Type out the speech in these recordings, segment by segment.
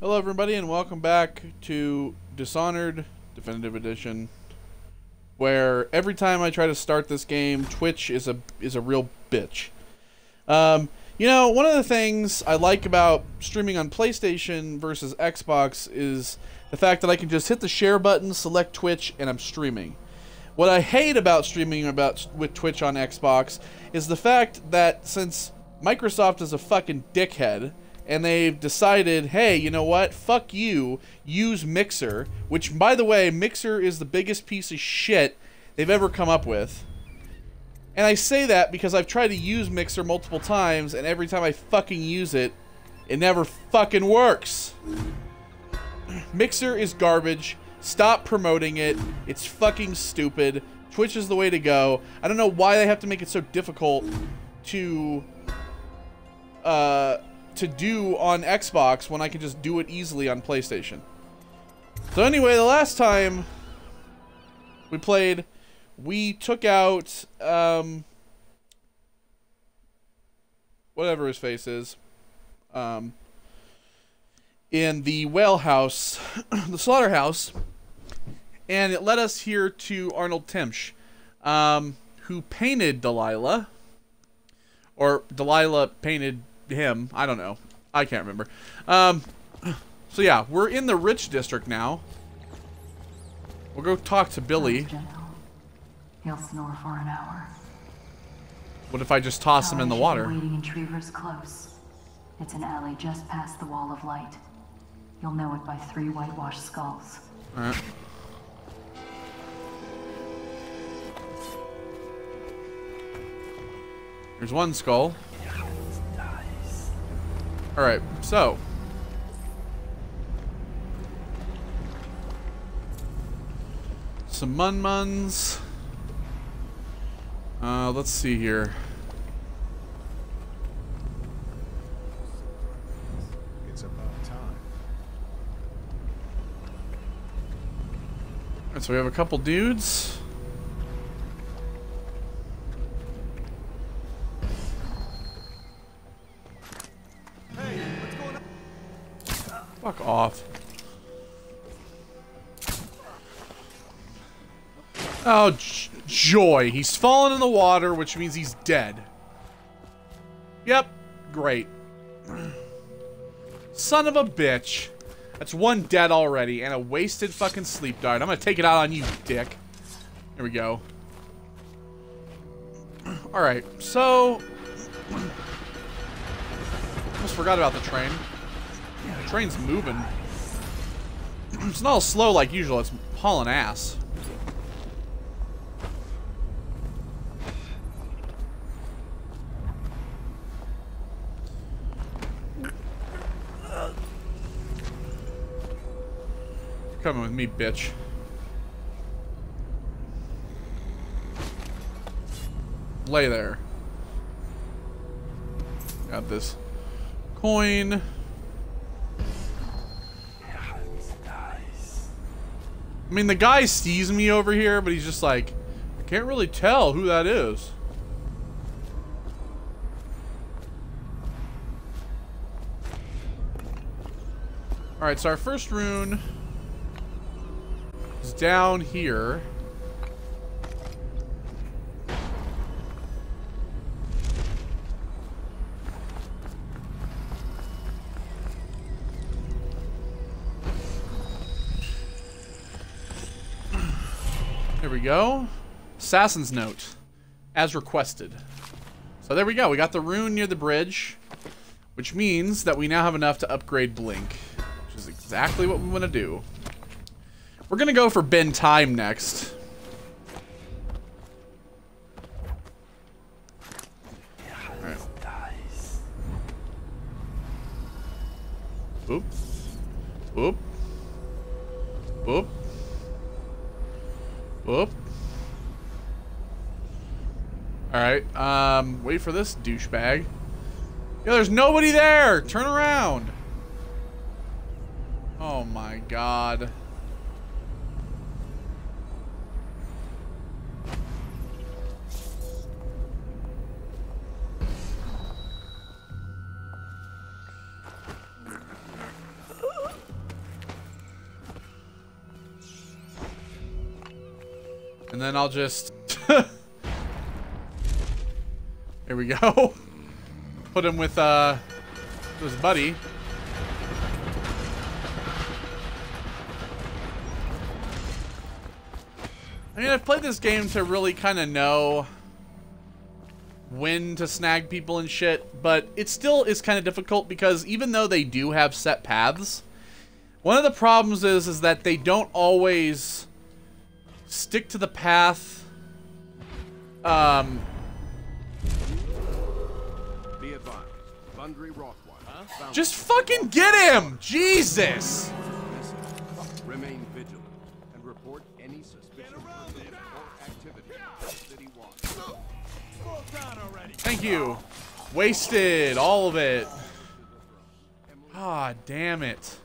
Hello everybody and welcome back to Dishonored Definitive Edition, where every time I try to start this game, Twitch is a real bitch. You know, one of the things I like about streaming on PlayStation versus Xbox is the fact that I can just hit the share button, select Twitch, and I'm streaming. What I hate about streaming with Twitch on Xbox is the fact that since Microsoft is a fucking dickhead, and they've decided, hey, you know what? Fuck you. Use Mixer, which, by the way, Mixer is the biggest piece of shit they've ever come up with. And I say that because I've tried to use Mixer multiple times, and every time I fucking use it, it never fucking works. Mixer is garbage. Stop promoting it. It's fucking stupid. Twitch is the way to go. I don't know why they have to make it so difficult to do on Xbox when I can just do it easily on PlayStation. So anyway, the last time we played, we took out whatever his face is in the whale house, the slaughterhouse, and it led us here to Arnold Timsh, who painted Delilah, or Delilah painted him. I don't know. I can't remember. So yeah, we're in the rich district now. We'll go talk to Billy. He'll snore for an hour. What if I just toss him in the water? Waiting in Trevor's Close. It's an alley just past the Wall of Light. You'll know it by 3 whitewashed skulls. All right. There's one skull. Alright, so. Some mun-muns. Let's see here. It's about time. Alright, so we have a couple dudes. Fuck off. Oh, joy. He's fallen in the water, which means he's dead. Yep. Great. Son of a bitch. That's one dead already, and a wasted fucking sleep dart. I'm gonna take it out on you, dick. There we go. Alright, so... almost forgot about the train. The train's moving. It's not all slow like usual, it's hauling ass. You're coming with me, bitch. Lay there. Got this coin. I mean, the guy sees me over here, but he's just like, I can't really tell who that is. Alright, so our first rune is down here. There we go. Assassin's Note, as requested. So there we go. We got the rune near the bridge, which means that we now have enough to upgrade Blink, which is exactly what we want to do. We're going to go for Ben Time next. Alright. Oop. Oop. Oop. Whoop. Alright, wait for this douchebag. Yo, there's nobody there! Turn around! Oh my god. then I'll just... Here we go. Put him with his buddy. I mean, I've played this game to really kind of know when to snag people and shit, but it still is kind of difficult because even though they do have set paths, one of the problems is that they don't always stick to the path. Be advised, Bundry Rothweiler. Just fucking get him! Jesus! Remain vigilant and report any suspicious person or activity in City 1. Thank you. Wasted all of it. Ah, damn it.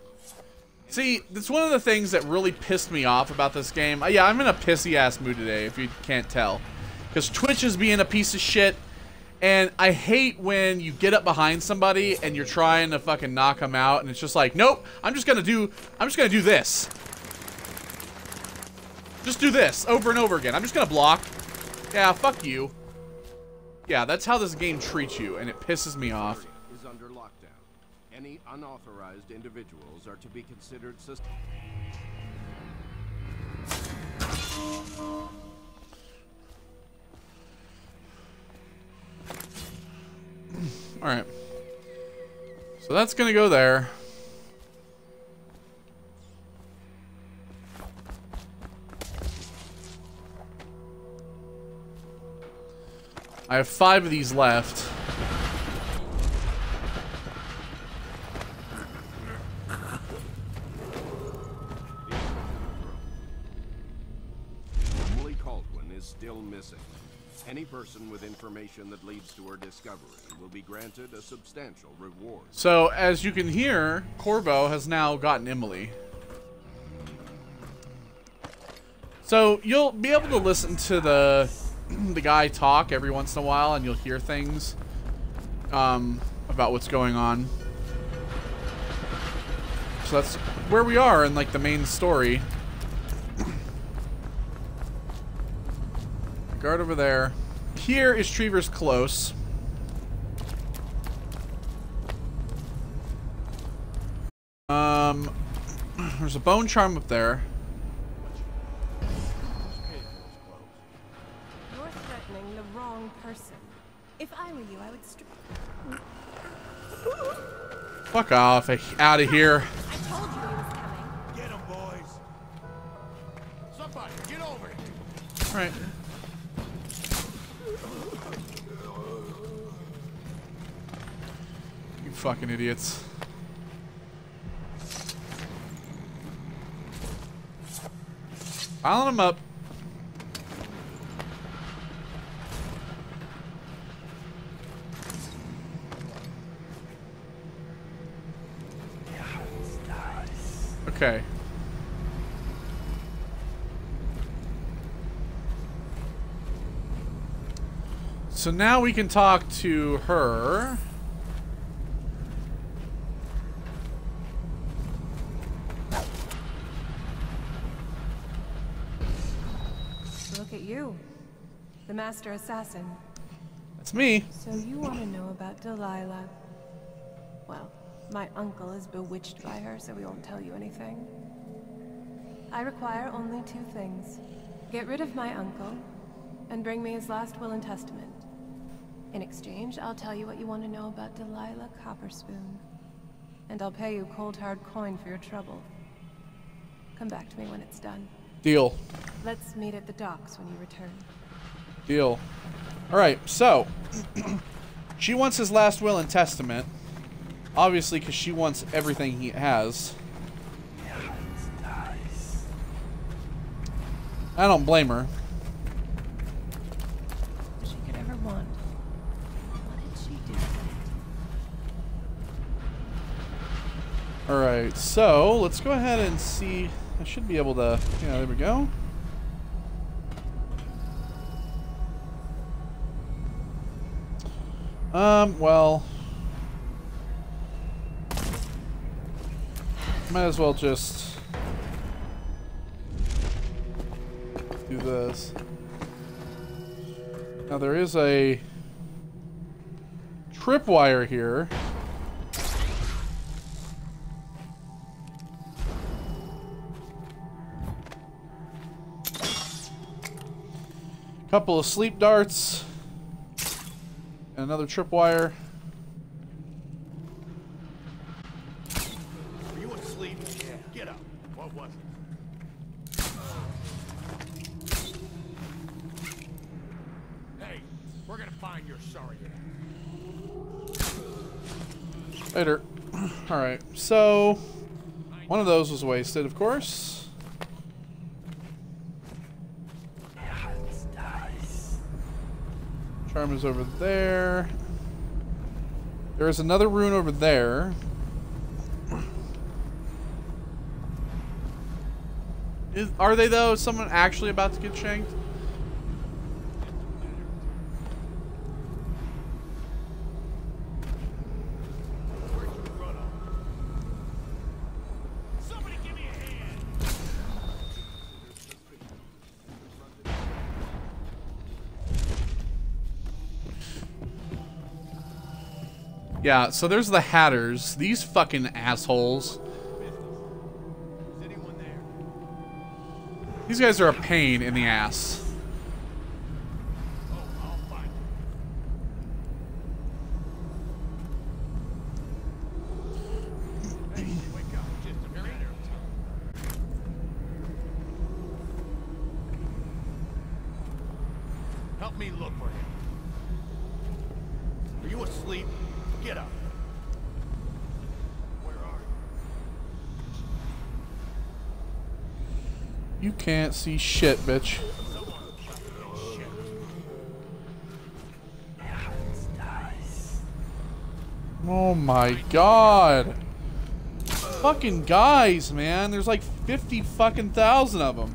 See, that's one of the things that really pissed me off about this game. Yeah, I'm in a pissy-ass mood today, if you can't tell. Because Twitch is being a piece of shit, and I hate when you get up behind somebody and you're trying to fucking knock them out, and it's just like, nope, I'm just gonna do this. Just do this over and over again. I'm just gonna block. Yeah, fuck you. Yeah, that's how this game treats you, and it pisses me off. Is under lockdown. Any unauthorized individuals are to be considered Alright. So that's gonna go there. I have 5 of these left. Emily Caldwin is still missing. Any person with information that leads to her discovery will be granted a substantial reward. So, as you can hear, Corvo has now gotten Emily. So, you'll be able to listen to the guy talk every once in a while, and you'll hear things about what's going on. So that's where we are in, like, the main story. Guard over there. Here is Trevor's Close. There's a bone charm up there. You're threatening the wrong person. If I were you, I would Fuck off. Out of here. I told you he was coming. Get him, boys. Somebody, get over here. Alright. You fucking idiots. Piling them up. Okay. So now we can talk to her. Look at you. The master assassin. That's me. So you want to know about Delilah? Well, my uncle is bewitched by her, so we won't tell you anything. I require only 2 things. Get rid of my uncle, and bring me his last will and testament. In exchange, I'll tell you what you want to know about Delilah Copperspoon. And I'll pay you cold hard coin for your trouble. Come back to me when it's done. Deal. Let's meet at the docks when you return. Deal. Alright, so. She wants his last will and testament. Obviously, because she wants everything he has. I don't blame her. She could ever want. What did she do? Alright, so let's go ahead and see. I should be able to. Yeah, there we go. Well. Might as well just do this. Now there is a tripwire here. Couple of sleep darts. And another tripwire. Are you asleep? Yeah. Get up. What was it? Hey, we're gonna find your sorry ass. Later. Alright, so one of those was wasted, of course. Charm is over there. There is another rune over there. Are they though? Is someone actually about to get shanked? Somebody give me a hand. Yeah, so there's the Hatters. These fucking assholes. Is anyone there? These guys are a pain in the ass. Oh, I'll find you. Hey, wake up. Just a minute. Help me look for him. Are you asleep? Get up. Where are you? You can't see shit, bitch. Oh my god. Fucking guys, man. There's like 50 fucking thousand of them.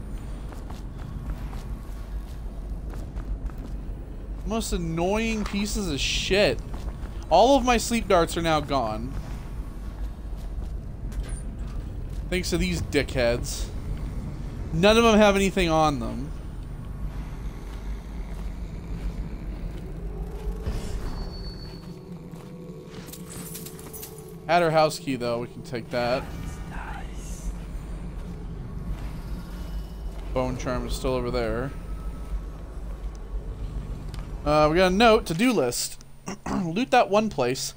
Most annoying pieces of shit. All of my sleep darts are now gone. Thanks to these dickheads. None of them have anything on them. At our house key, though, we can take that. Bone charm is still over there. We got a note, to-do list. Loot that one place.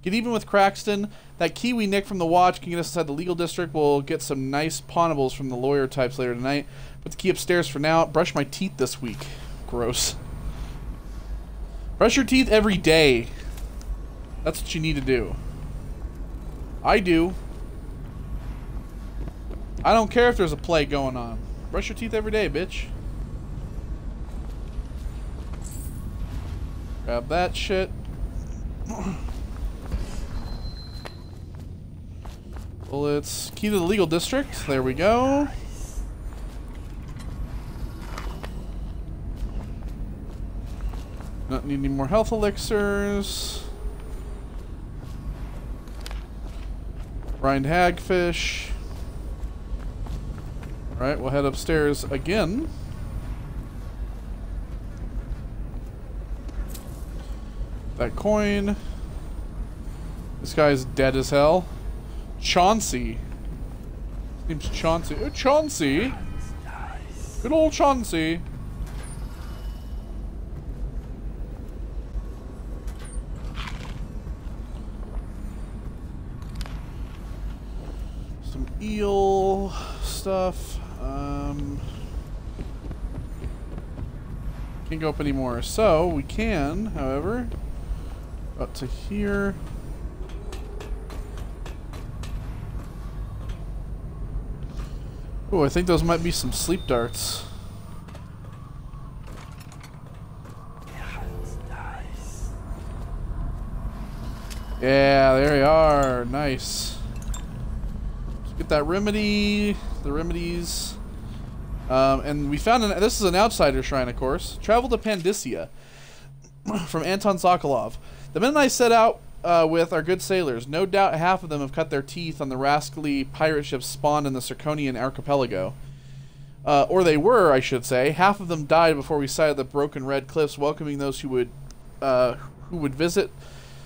Get even with Craxton. That key we nicked from the watch can get us inside the legal district. We'll get some nice pawnables from the lawyer types later tonight. Put the key upstairs for now. Brush my teeth this week. Gross. Brush your teeth every day. That's what you need to do. I do. I don't care if there's a plague going on. Brush your teeth every day, bitch. Grab that shit. Bullets. Key to the legal district. There we go. Not need any more health elixirs. Rind hagfish. Alright, we'll head upstairs again. That coin. This guy's dead as hell. Chauncey. His name's Chauncey. Oh, Chauncey. Good old Chauncey. Some eel stuff. Can't go up anymore. So we can, however, up to here. Oh, I think those might be some sleep darts. Yeah, there we are. Nice. Let's get that remedy. The remedies. And we found this is an outsider shrine, of course. Travel to Pandyssia from Anton Sokolov. The men I set out with are good sailors. No doubt half of them have cut their teeth on the rascally pirate ships spawned in the Circonian archipelago. Or they were, I should say. Half of them died before we sighted the broken red cliffs, welcoming those who would visit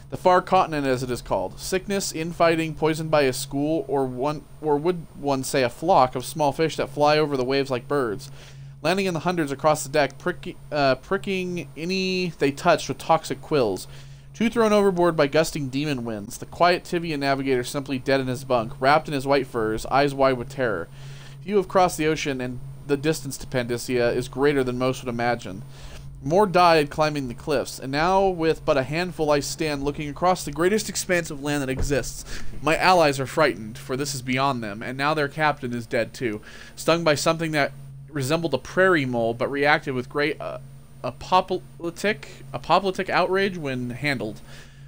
the far continent, as it is called. Sickness, infighting, poisoned by a school, or would one say a flock of small fish that fly over the waves like birds, landing in the hundreds across the deck, pricking any they touched with toxic quills. 2 thrown overboard by gusting demon winds. The quiet Tivian navigator simply dead in his bunk, wrapped in his white furs, eyes wide with terror. Few have crossed the ocean, and the distance to Pandysia is greater than most would imagine. More died climbing the cliffs, and now with but a handful I stand looking across the greatest expanse of land that exists. My allies are frightened, for this is beyond them, and now their captain is dead too, stung by something that resembled a prairie mole, but reacted with great apoplectic outrage when handled.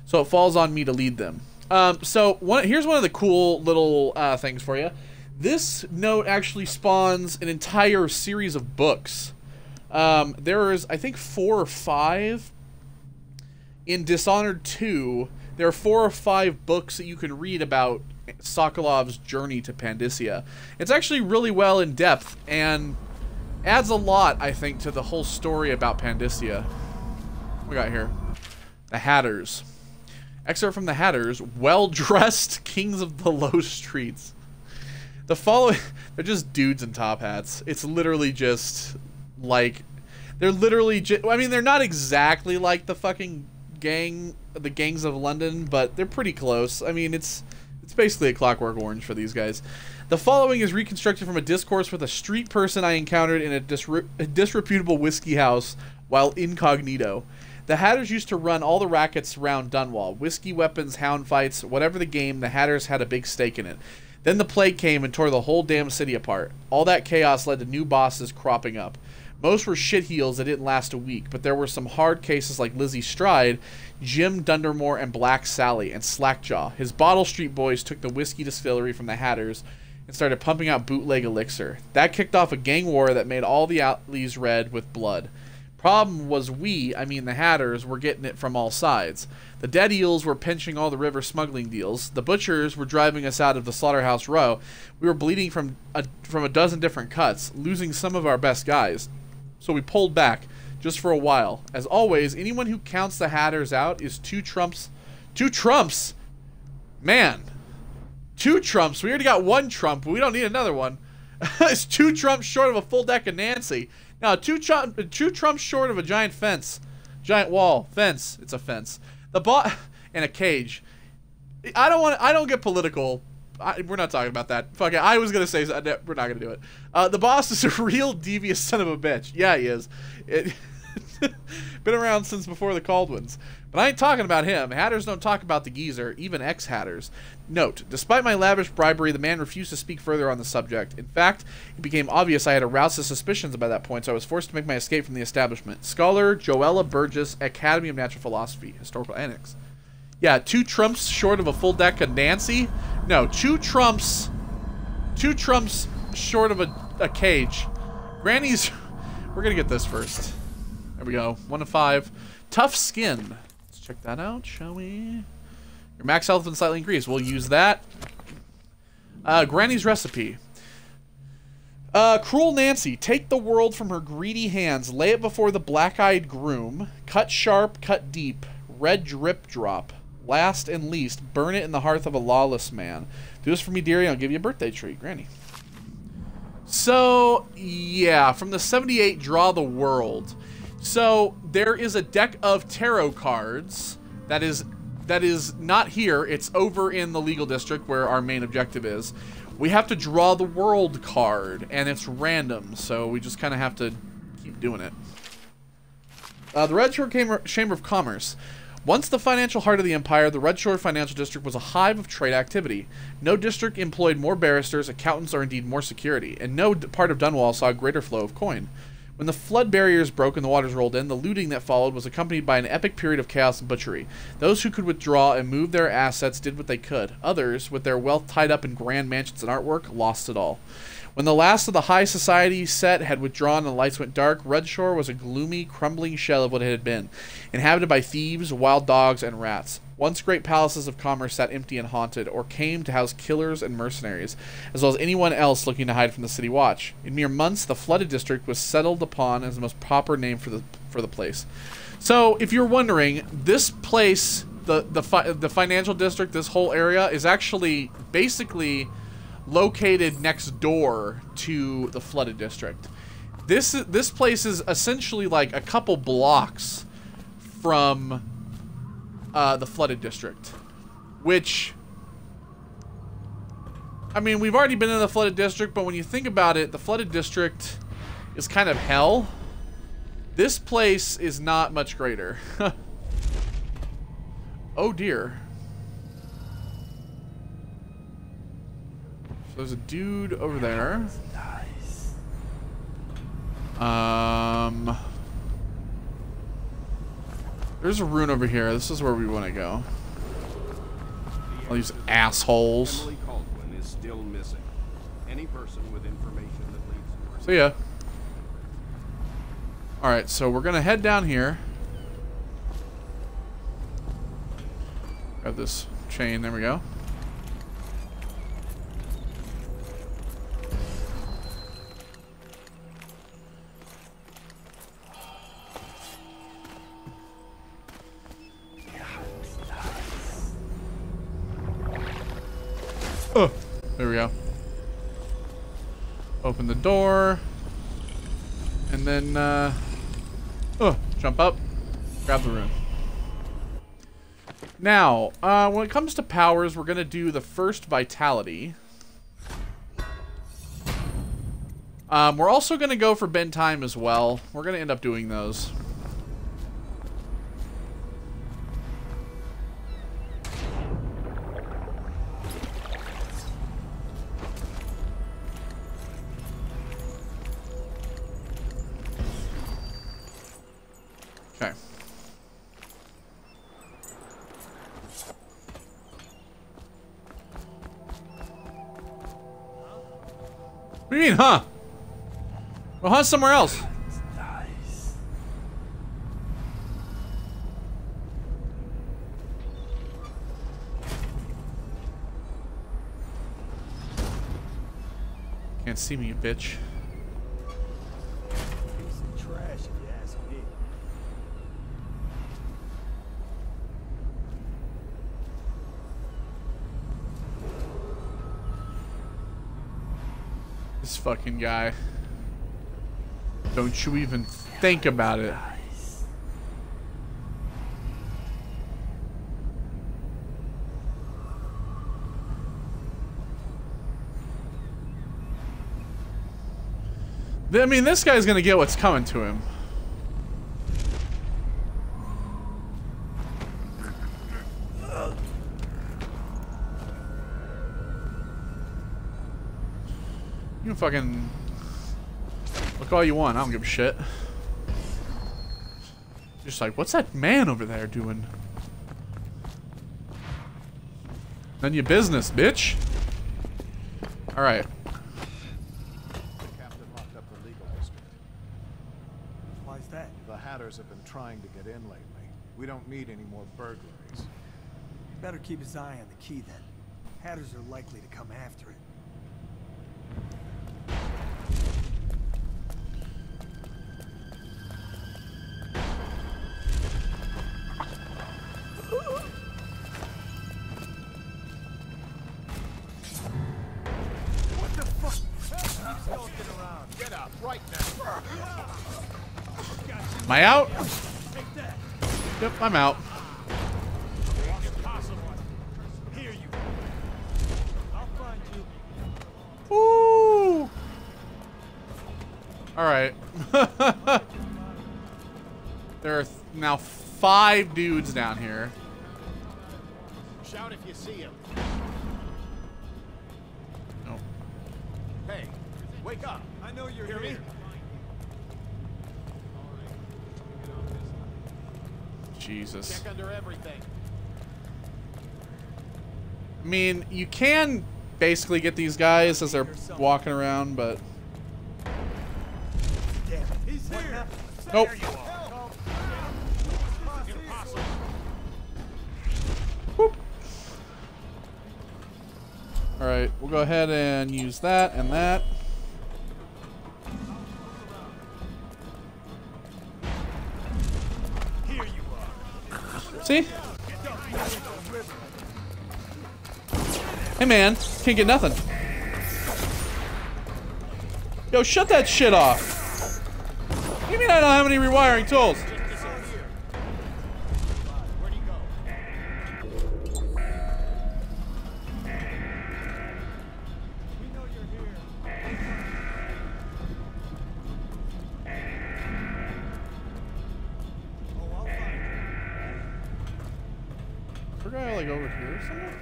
So it falls on me to lead them. Here's one of the cool little things for you. This note actually spawns an entire series of books. There is, I think, 4 or 5 in Dishonored 2. There are 4 or 5 books that you can read about Sokolov's journey to Pandysia. It's actually really well in depth and adds a lot, I think, to the whole story about Pandysia. What we got here? The Hatters. Excerpt from the Hatters. Well-dressed kings of the low streets. The following, they're just dudes in top hats. It's literally just like, they're literally I mean, they're not exactly like the fucking the gangs of London, but they're pretty close. I mean, it's basically a Clockwork Orange for these guys. The following is reconstructed from a discourse with a street person I encountered in a disreputable whiskey house while incognito. The Hatters used to run all the rackets around Dunwall. Whiskey, weapons, hound fights, whatever the game, the Hatters had a big stake in it. Then the plague came and tore the whole damn city apart. All that chaos led to new bosses cropping up. Most were shitheels that didn't last a week, but there were some hard cases like Lizzie Stride, Jim Dundermore, and Black Sally, and Slackjaw. His Bottle Street boys took the whiskey distillery from the Hatters and started pumping out bootleg elixir. That kicked off a gang war that made all the alleys red with blood. Problem was the Hatters, were getting it from all sides. The Dead Eels were pinching all the river smuggling deals. The Butchers were driving us out of the Slaughterhouse Row. We were bleeding from a dozen different cuts, losing some of our best guys. So we pulled back, just for a while. As always, anyone who counts the Hatters out is 2 trumps. 2 trumps? Man. 2 trumps. We already got 1 trump. We don't need another one. It's 2 trumps short of a full deck of Nancy. Now, 2 trumps short of a giant fence. Giant wall. Fence. It's a fence. And a cage. I don't get political. We're not talking about that. Fuck it. I was going to say, we're not going to do it. The boss is a real devious son of a bitch. Yeah, he is. Been around since before the Caldwins. But I ain't talking about him. Hatters don't talk about the geezer, even ex-Hatters. Note, despite my lavish bribery, the man refused to speak further on the subject. In fact, it became obvious I had aroused his suspicions by that point, so I was forced to make my escape from the establishment. Scholar Joella Burgess, Academy of Natural Philosophy, Historical Annex. Yeah, 2 trumps short of a full deck of Nancy? No, 2 trumps short of a cage. Granny's... We're gonna get this first. There we go. 1 of 5. Tough skin. Let's check that out, shall we? Your max health has been slightly increased. We'll use that. Granny's recipe. Cruel Nancy. Take the world from her greedy hands. Lay it before the black-eyed groom. Cut sharp, cut deep. Red drip drop. Last and least, burn it in the hearth of a lawless man. Do this for me, dearie. I'll give you a birthday treat. Granny. So, yeah. From the 78, draw the world. So, there is a deck of tarot cards that is not here. It's over in the legal district where our main objective is. We have to draw the world card, and it's random, so we just kind of have to keep doing it. The Red Shore Chamber of Commerce. Once the financial heart of the empire, the Red Shore Financial District was a hive of trade activity. No district employed more barristers, accountants, or indeed more security, and no part of Dunwall saw a greater flow of coin. When the flood barriers broke and the waters rolled in, the looting that followed was accompanied by an epic period of chaos and butchery. Those who could withdraw and move their assets did what they could. Others, with their wealth tied up in grand mansions and artwork, lost it all. When the last of the high society set had withdrawn and the lights went dark, Red Shore was a gloomy, crumbling shell of what it had been, inhabited by thieves, wild dogs, and rats. Once great palaces of commerce sat empty and haunted, or came to house killers and mercenaries, as well as anyone else looking to hide from the city watch. In mere months, the flooded district was settled upon as the most proper name for the place. So, if you're wondering, this place, the financial district, this whole area, is actually basically located next door to the flooded district. This place is essentially like a couple blocks from the flooded district, which, I mean, we've already been in the flooded district, but when you think about it, the flooded district is kind of hell. This place is not much greater. Oh dear. So there's a dude over there. There's a rune over here. This is where we want to go. All these assholes. Emily Caldwin is still missing. Any person with information that leads to her. See ya. Alright, so we're gonna head down here. Grab this chain, there we go. Oh, there we go. Open the door. And then, jump up. Grab the rune. Now, when it comes to powers, we're going to do the first Vitality. We're also going to go for Bend Time as well. We're going to end up doing those. Okay. What do you mean, huh? Well, hunt somewhere else. Nice. Can't see me, you bitch. Piece of trash, if you ask me. This fucking guy. Don't you even think about it. Nice. I mean, this guy's gonna get what's coming to him. You can fucking look all you want. I don't give a shit. Just like, what's that man over there doing? None of your business, bitch. All right. Captain locked up the legal district. Why's that? The Hatters have been trying to get in lately. We don't need any more burglaries. Better keep his eye on the key then. Hatters are likely to come after it. What the fuck? Keep skulking around. Get up right now. Am I out? Take that. Yep, I'm out. Impossible. Here you. I'll find you. Woo! All right. There are now 5 dudes down here. Shout if you see him. Nope. Hey, wake up. I know you're here. Me? Jesus. Check under everything. I mean, you can basically get these guys as they're walking around, but Damn it. He's here. nope. There you are. Impossible. Alright, we'll go ahead and use that and that. Here you are. See? Hey man, can't get nothing. Yo, shut that shit off. What do you mean I don't have any rewiring tools? Where'd he go? We know you're here. Oh, I'll find you. Forgot like over here somewhere?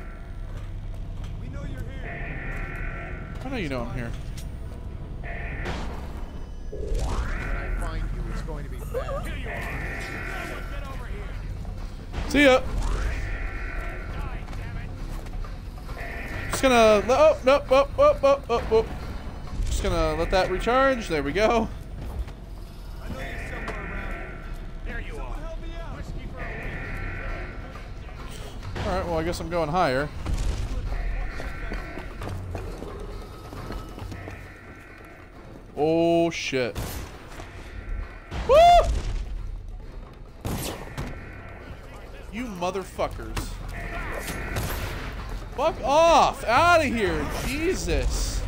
We know you're here. I know you know I'm here. When I find you, it's going to be bad. Here you are. Get over here. See ya. Die, damn it. Just gonna oh no oh. Just gonna let that recharge. There we go. I know you're somewhere around here. There you are. Help me out. Whiskey for a week. All right. Well, I guess I'm going higher. Oh shit. Woo! You motherfuckers. Fuck off! Out of here! Jesus!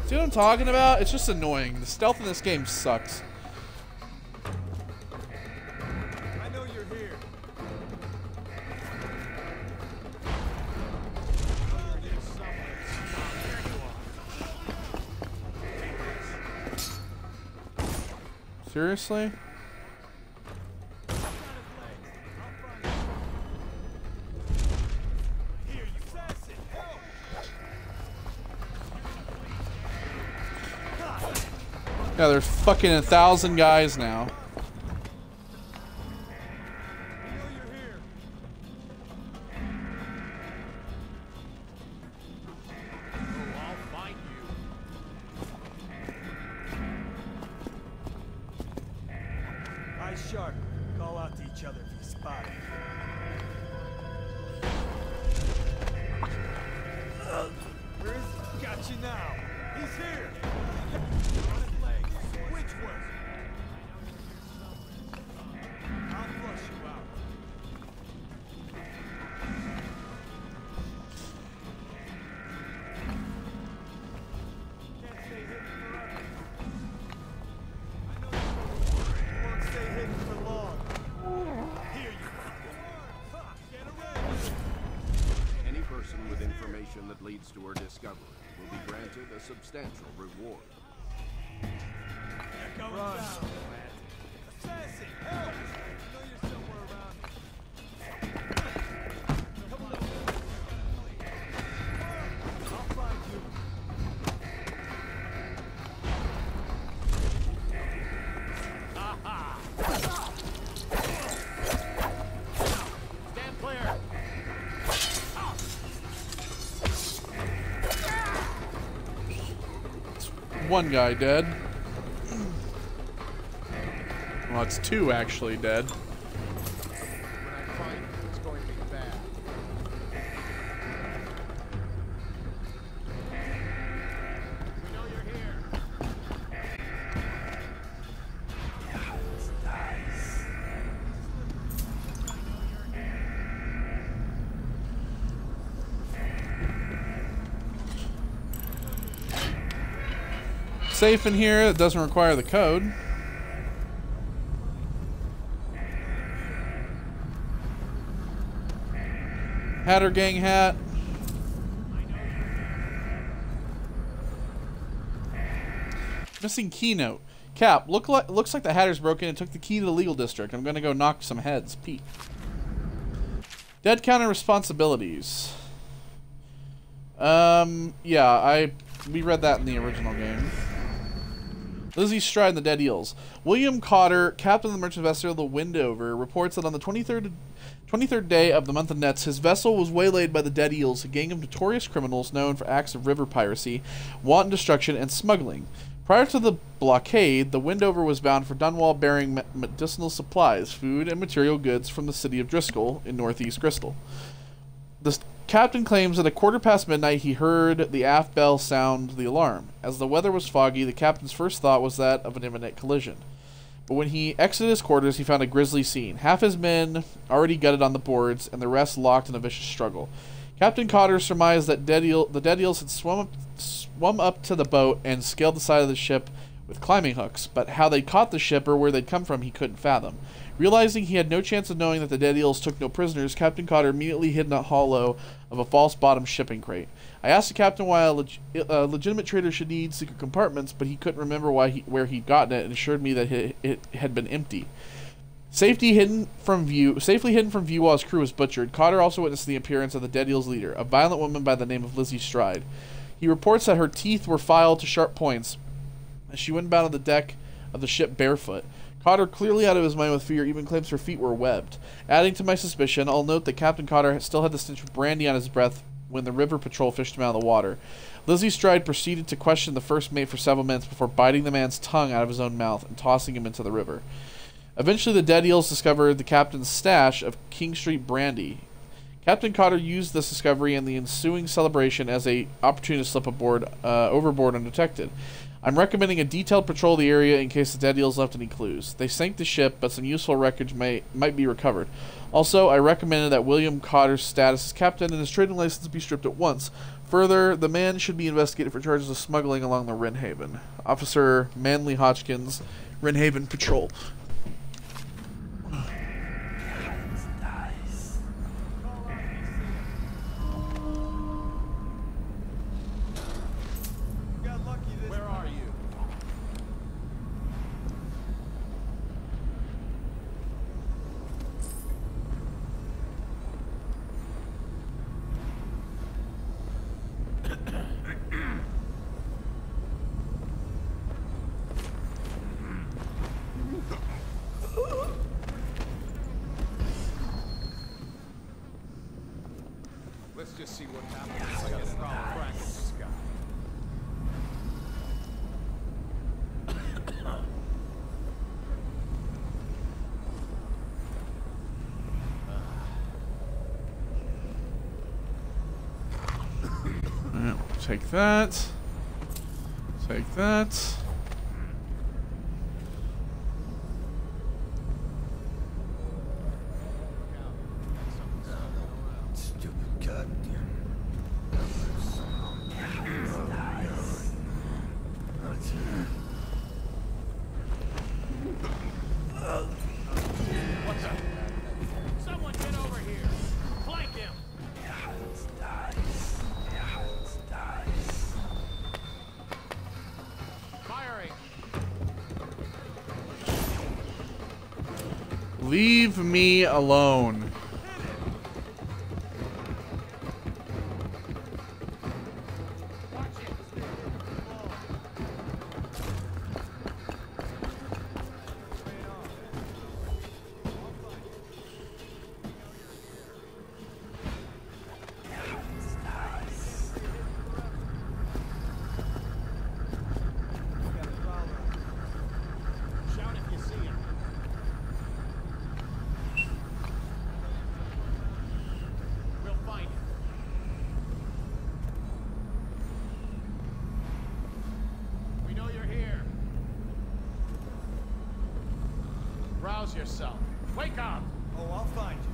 See what I'm talking about? It's just annoying. The stealth in this game sucks. I know you're here. Seriously? Here, you assassin. Help. Yeah, there's fucking 1,000 guys now. We know you're here. Oh, I'll find you. Eyes sharp. Call out to each other if you spot him. Where is he? Got you now. He's here. On his legs. Which one? I'll flush you out. Can't stay hidden forever. I know you won't stay hidden for long. Here you go. Get away. Any person with information that leads to her discovery will be granted a substantial reward. You're going down. Assassin, help! I know you're somewhere around here. Come on. I'll find you. Aha! Stand clear. One guy dead. Well, it's two actually dead. When I find you, it's going to be bad. We know you're here. Safe in here. It doesn't require the code. Hatter gang hat. Missing keynote. Cap, looks like the Hatters broke in and took the key to the legal district. I'm gonna go knock some heads. Pete. Dead counter responsibilities. Yeah, we read that in the original game. Lizzie Stride and the Dead Eels. William Cotter, captain of the merchant vessel the Windover, reports that on the 23rd day of the month of Nets, his vessel was waylaid by the Dead Eels, a gang of notorious criminals known for acts of river piracy, wanton destruction, and smuggling. Prior to the blockade, the Windover was bound for Dunwall bearing medicinal supplies, food, and material goods from the city of Driscoll in northeast Bristol. captain claims that at midnight he heard the aft bell sound the alarm. As the weather was foggy, the captain's first thought was that of an imminent collision. But when he exited his quarters, he found a grisly scene. Half his men already gutted on the boards, and the rest locked in a vicious struggle. Captain Cotter surmised that the dead eels had swum up to the boat and scaled the side of the ship with climbing hooks, but how they caught the ship or where they'd come from he couldn't fathom. Realizing he had no chance of knowing that the dead eels took no prisoners, Captain Cotter immediately hid in a hollow of a false-bottom shipping crate. I asked the captain why a legitimate trader should need secret compartments, but he couldn't remember where he'd gotten it, and assured me that it had been empty. Safely hidden from view while his crew was butchered, Cotter also witnessed the appearance of the dead eels' leader, a violent woman by the name of Lizzie Stride. He reports that her teeth were filed to sharp points as she went about on the deck of the ship barefoot. Cotter, clearly out of his mind with fear, even claims her feet were webbed. Adding to my suspicion, I'll note that Captain Cotter still had the stench of brandy on his breath when the river patrol fished him out of the water. Lizzie Stride proceeded to question the first mate for several minutes before biting the man's tongue out of his own mouth and tossing him into the river. Eventually, the dead eels discovered the captain's stash of King Street brandy. Captain Cotter used this discovery and the ensuing celebration as an opportunity to slip overboard undetected. I'm recommending a detailed patrol of the area in case the dead eels left any clues. They sank the ship, but some useful wreckage might be recovered. Also, I recommended that William Cotter's status as captain and his trading license be stripped at once. Further, the man should be investigated for charges of smuggling along the Wrenhaven. Officer Manley Hodgkins, Wrenhaven Patrol. Let's just see what happens if I get a crack in the sky. Take that. Take that. Leave me alone. Rouse yourself. Wake up! Oh, I'll find you.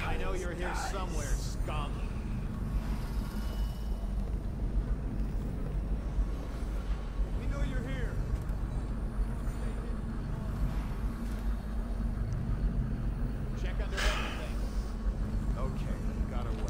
I know you're here somewhere, scum. We know you're here. Check under everything. Okay, gotta wait.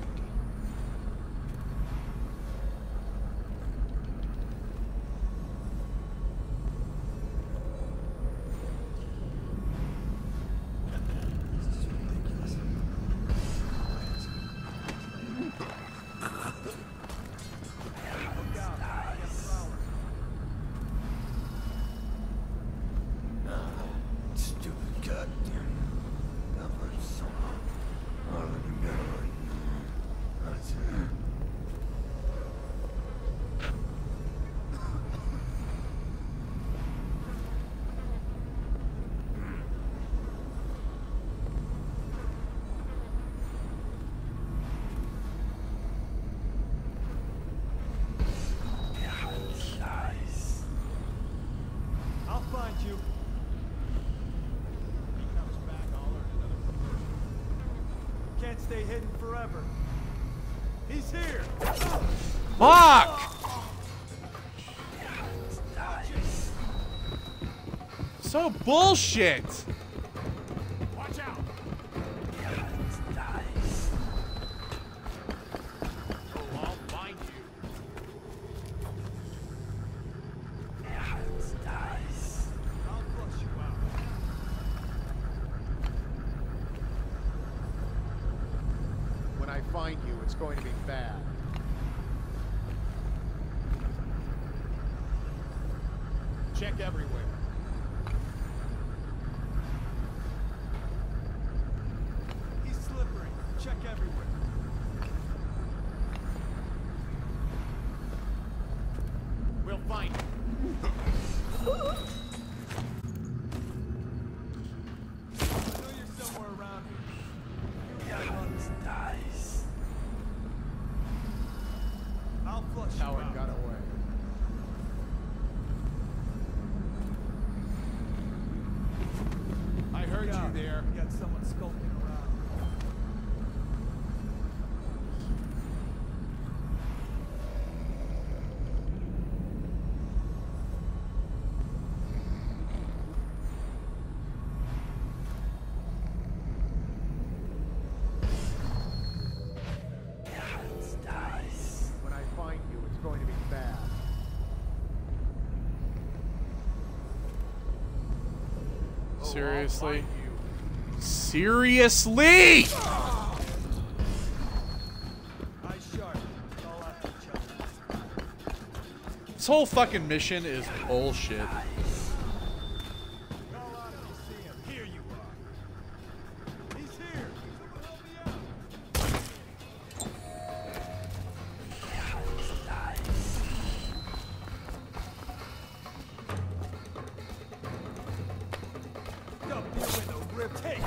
Can't stay hidden forever. He's here. Fuck! So bullshit! Watch out. Oh, I'll find you. I'll flush you out. When I find you, it's going to be bad. Check everywhere. He's slippery. Check everywhere. We'll find him. I know you're somewhere around here. I'll flush you Howard out. got away. I heard you there. You got someone skulking around. When I find you, it's going to be bad. Seriously? Seriously? Eyes sharp. All after each other. This whole fucking mission is bullshit. Call out if you see him. Here you are. He's here. Someone help me out. Dump you in the rib cage.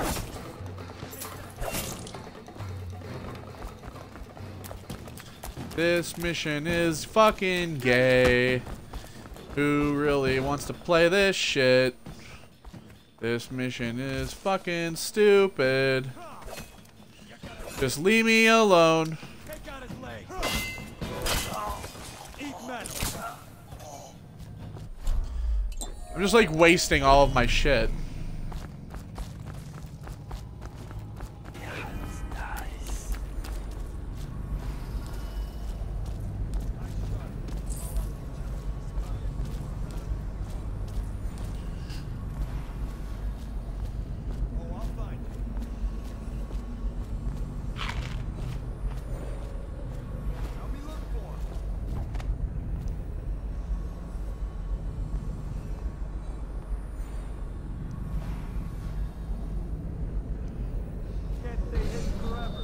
This mission is fucking gay. Who really wants to play this shit? This mission is fucking stupid. Just leave me alone. Take out his leg. Eat metal. I'm just like wasting all of my shit. Oh, I'll find you. Help me look for him. Can't stay hidden forever.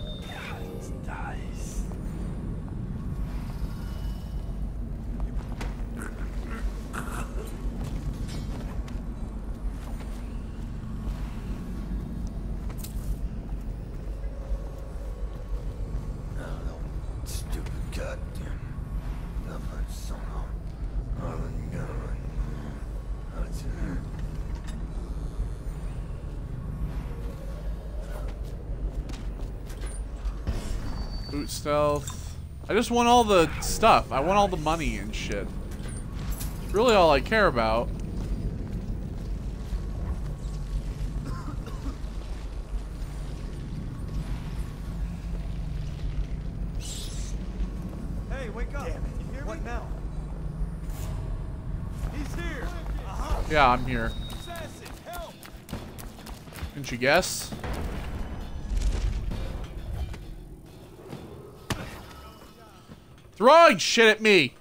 Stupid goddamn. Boot stealth. I just want all the stuff. I want all the money and shit. It's really all I care about. Hey, wake up. Damn it. You hear what now? He's here. Uh-huh. Yeah, I'm here. Assassin, help. Didn't you guess? Throwing shit at me!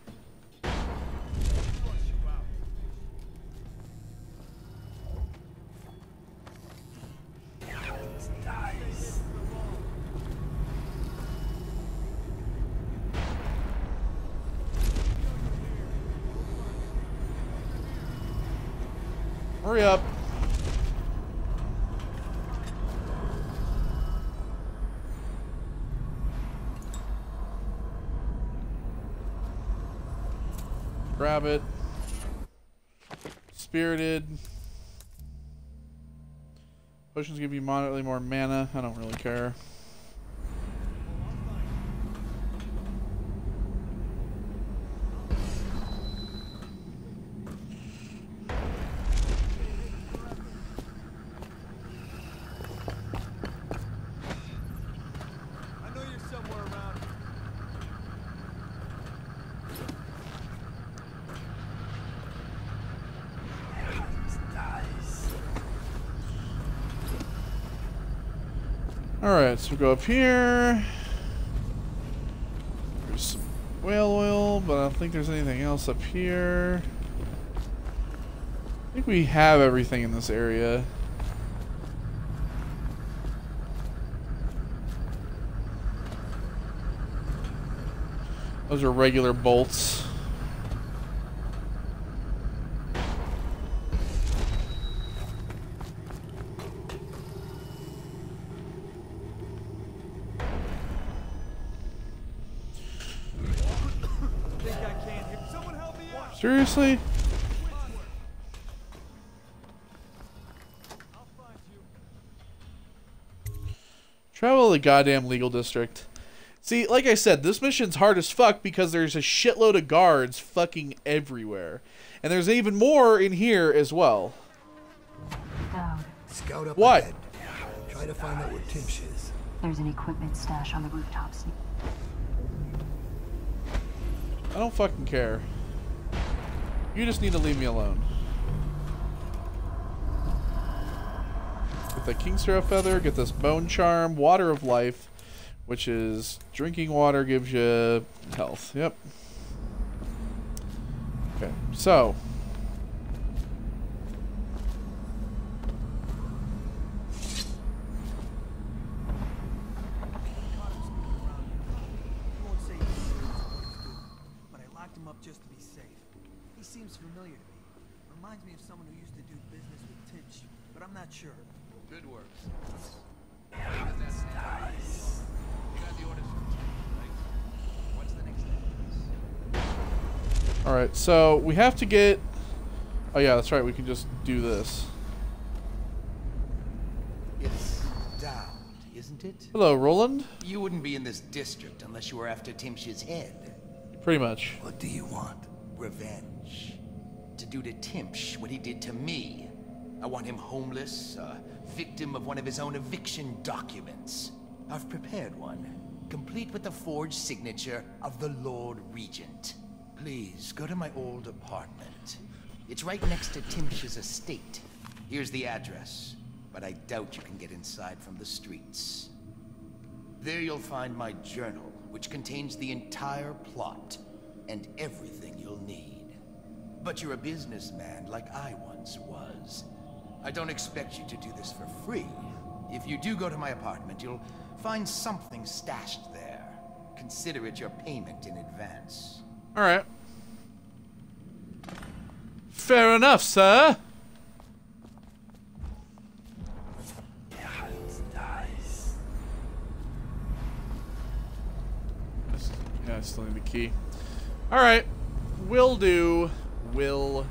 Flush you out. Hurry up. Grab it. Spirited. Potions give you moderately more mana. I don't really care. Alright, so we go up here. There's some whale oil, but I don't think there's anything else up here. I think we have everything in this area. Those are regular bolts. Seriously? Travel the goddamn legal district. See, like I said, this mission's hard as fuck because there's a shitload of guards fucking everywhere. And there's even more in here as well. Scout up What? ahead. Try to find out where Timsh is. There's an equipment stash on the rooftops. I don't fucking care. You just need to leave me alone. Get that King Sparrow feather, get this bone charm, water of life, which is drinking water gives you health. Yep. Okay, so. But I locked him up just to be safe. He seems familiar to me. Reminds me of someone who used to do business with Timsh, but I'm not sure. Good work. Nice. You got the orders from Timsh, right? What's the next step? Alright, so we have to get... Oh yeah, that's right, we can just do this. It's down, isn't it? Hello, Roland. You wouldn't be in this district unless you were after Timsh's head. Pretty much. What do you want? Revenge. To do to Timsh what he did to me. I want him homeless, a victim of one of his own eviction documents. I've prepared one, complete with the forged signature of the Lord Regent. Please, go to my old apartment. It's right next to Timsh's estate. Here's the address, but I doubt you can get inside from the streets. There you'll find my journal, which contains the entire plot and everything you'll need. But you're a businessman like I once was. I don't expect you to do this for free. If you do go to my apartment, you'll find something stashed there. Consider it your payment in advance. Alright. Fair enough, sir. Yeah, I still need the key. Alright. Will do. Will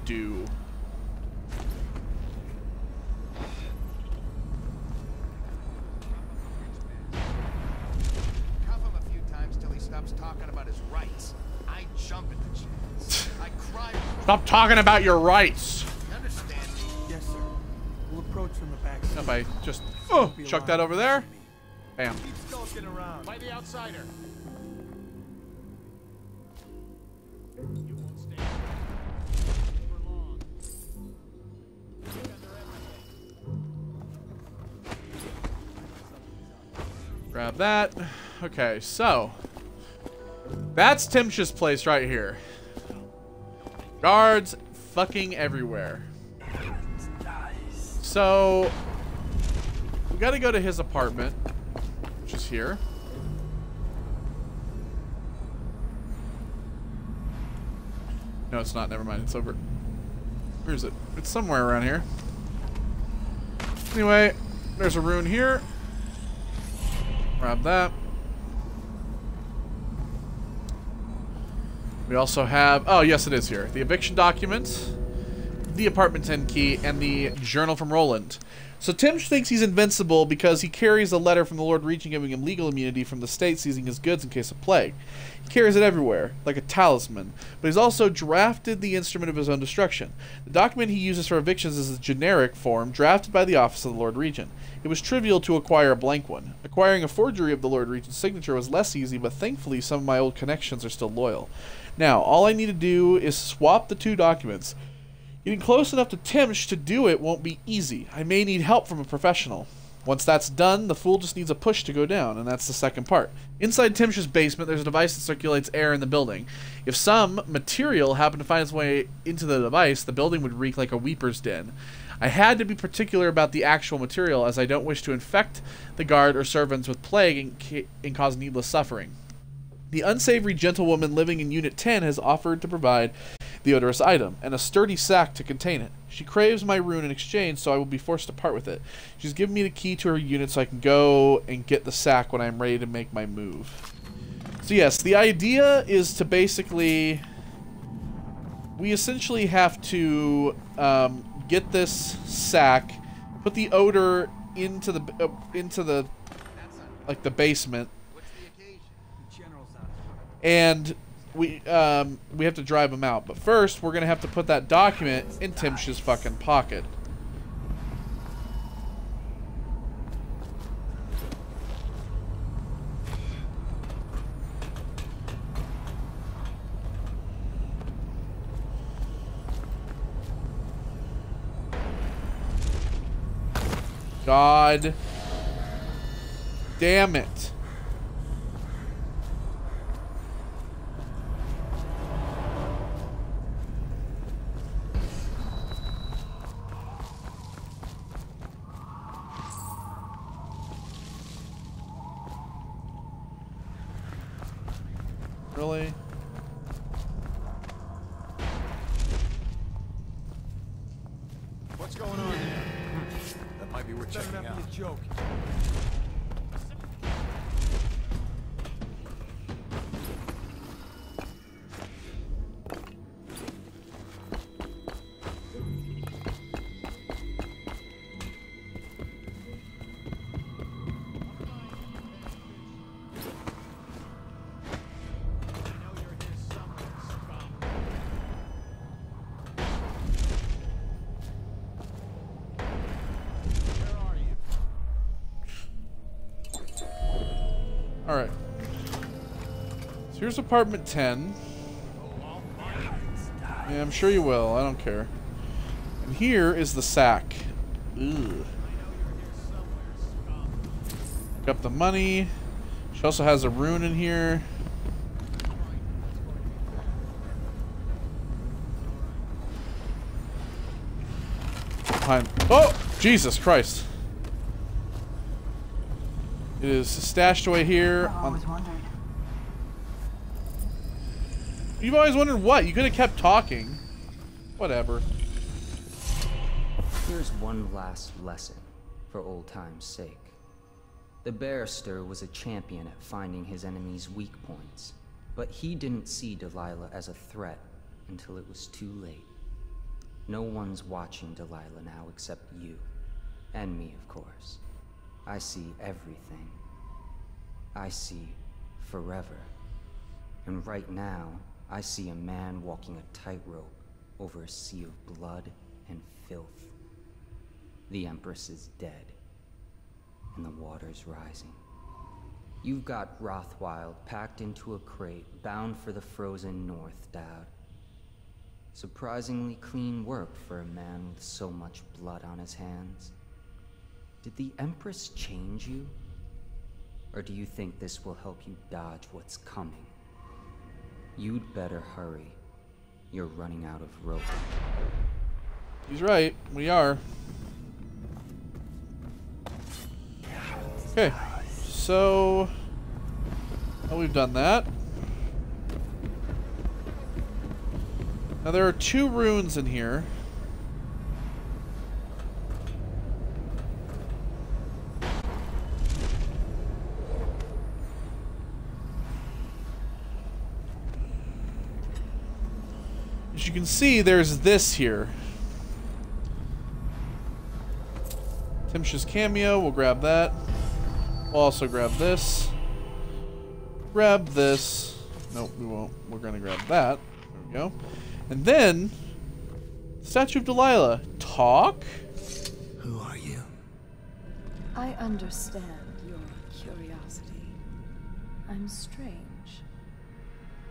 do. Cuff him a few times till he stops talking about his rights. I jump at the chance. I cry. Stop talking about your rights. You understand me? Yes, sir. We'll approach from the back. If I just chuck that over there. Bam. Keep skulking around. By the outsider. You won't stay for long. Take under everything. Grab that. Okay, so that's Timsh's place right here. Guards fucking everywhere. So we gotta go to his apartment, which is here. No, it's not. Never mind. It's over. Where is it? It's somewhere around here. Anyway, there's a rune here. Grab that. We also have... Oh, yes, it is here. The eviction document, the apartment 10 key, and the journal from Roland. So Timsh thinks he's invincible because he carries a letter from the Lord Regent giving him legal immunity from the state seizing his goods in case of plague. He carries it everywhere, like a talisman, but he's also drafted the instrument of his own destruction. The document he uses for evictions is a generic form drafted by the office of the Lord Regent. It was trivial to acquire a blank one. Acquiring a forgery of the Lord Regent's signature was less easy, but thankfully some of my old connections are still loyal. Now, all I need to do is swap the two documents. Getting close enough to Timsh to do it won't be easy. I may need help from a professional. Once that's done, the fool just needs a push to go down, and that's the second part. Inside Timsh's basement, there's a device that circulates air in the building. If some material happened to find its way into the device, the building would reek like a weeper's den. I had to be particular about the actual material, as I don't wish to infect the guard or servants with plague and cause needless suffering. The unsavory gentlewoman living in Unit 10 has offered to provide the odorous item, and a sturdy sack to contain it. She craves my rune in exchange, so I will be forced to part with it. She's given me the key to her unit so I can go and get the sack when I'm ready to make my move. So yes, the idea is to basically... We essentially have to get this sack, put the odor into the like the basement, and we have to drive him out. But first, we're gonna have to put that document in Timsh's fucking pocket. God damn it. Really? What's going on here? That might be worth Better checking not out. be a joke. Alright. So here's apartment 10. Yeah, I'm sure you will. I don't care. And here is the sack. Ugh. Pick up the money. She also has a rune in here. Behind. Oh! Jesus Christ. It is stashed away here. I always wondered. You've always wondered what? You could have kept talking. Whatever. Here's one last lesson, for old time's sake. The barrister was a champion at finding his enemies' weak points, but he didn't see Delilah as a threat until it was too late. No one's watching Delilah now except you. And me, of course. I see everything. I see forever. And right now, I see a man walking a tightrope over a sea of blood and filth. The Empress is dead, and the water's rising. You've got Rothwild packed into a crate, bound for the frozen north, Dowd. Surprisingly clean work for a man with so much blood on his hands. Did the Empress change you? Or do you think this will help you dodge what's coming? You'd better hurry. You're running out of rope. He's right. We are. Okay. So... well, we've done that. Now there are 2 runes in here. As you can see, there's this here. Timsh's cameo, we'll grab that. We'll also grab this. Grab this. Nope, we won't. We're gonna grab that. There we go. And then, Statue of Delilah. Talk? Who are you? I understand your curiosity. I'm strange.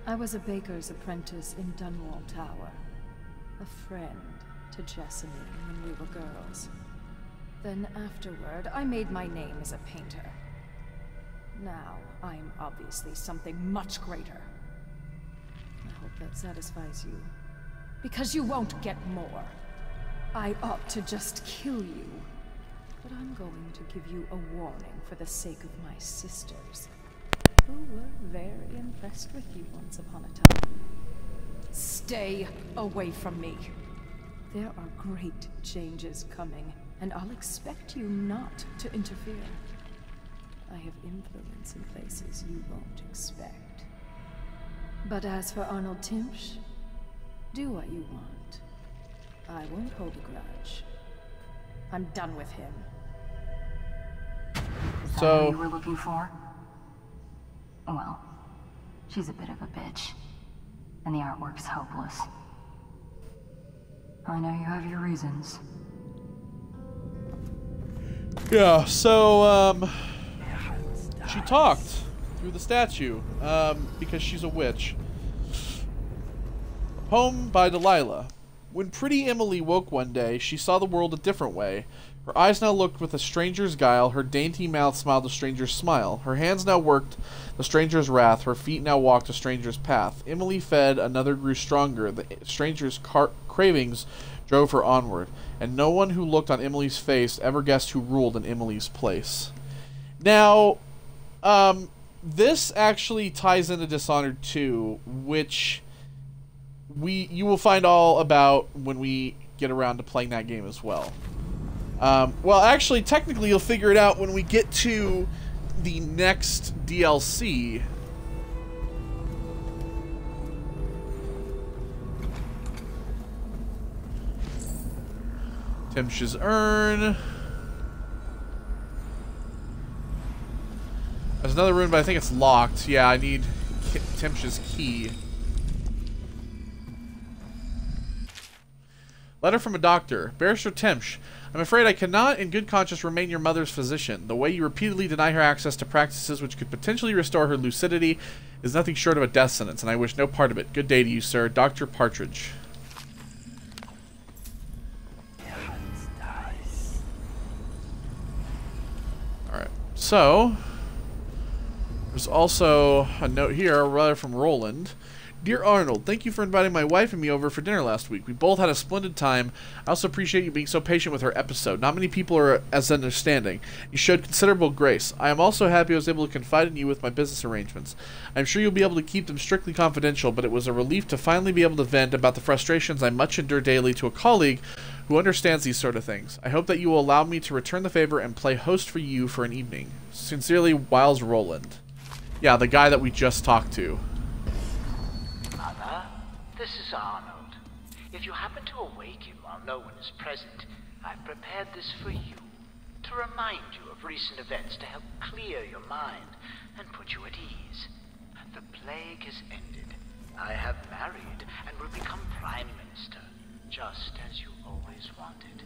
I was a baker's apprentice in Dunwall Tower. A friend to Jessamine when we were girls. Then afterward, I made my name as a painter. Now, I'm obviously something much greater. I hope that satisfies you. Because you won't get more. I ought to just kill you. But I'm going to give you a warning for the sake of my sisters, who were very impressed with you once upon a time. Stay away from me. There are great changes coming, and I'll expect you not to interfere. I have influence in places you won't expect. But as for Arnold Timpsch, do what you want. I won't hold a grudge. I'm done with him. Is that So who you were looking for? Well, she's a bit of a bitch. And the artwork's hopeless. I know you have your reasons. yeah, so she talked through the statue because she's a witch. Poem by Delilah. When pretty Emily woke one day, she saw the world a different way. Her eyes now looked with a stranger's guile, her dainty mouth smiled a stranger's smile. Her hands now worked the stranger's wrath, her feet now walked a stranger's path. Emily fed, another grew stronger, the stranger's cravings drove her onward, and no one who looked on Emily's face ever guessed who ruled in Emily's place. Now, this actually ties into Dishonored 2, which you will find all about when we get around to playing that game as well. Well, actually, technically, you'll figure it out when we get to the next DLC. Timpsch's Urn. There's another room, but I think it's locked. Yeah, I need Timpsch's key. Letter from a doctor. Barrister Timpsch, I'm afraid I cannot in good conscience remain your mother's physician. The way you repeatedly deny her access to practices which could potentially restore her lucidity is nothing short of a death sentence, and I wish no part of it. Good day to you, sir. Dr. Partridge. Alright, so there's also a note here, a letter from Roland. Dear Arnold, thank you for inviting my wife and me over for dinner last week. We both had a splendid time. I also appreciate you being so patient with her episode. Not many people are as understanding. You showed considerable grace. I am also happy I was able to confide in you with my business arrangements. I'm sure you'll be able to keep them strictly confidential, but it was a relief to finally be able to vent about the frustrations I much endure daily to a colleague who understands these sort of things. I hope that you will allow me to return the favor and play host for you for an evening. Sincerely, Wiles Roland. Yeah, the guy that we just talked to. This is Arnold. If you happen to awake him while no one is present, I've prepared this for you, to remind you of recent events to help clear your mind and put you at ease. The plague has ended. I have married and will become Prime Minister, just as you always wanted.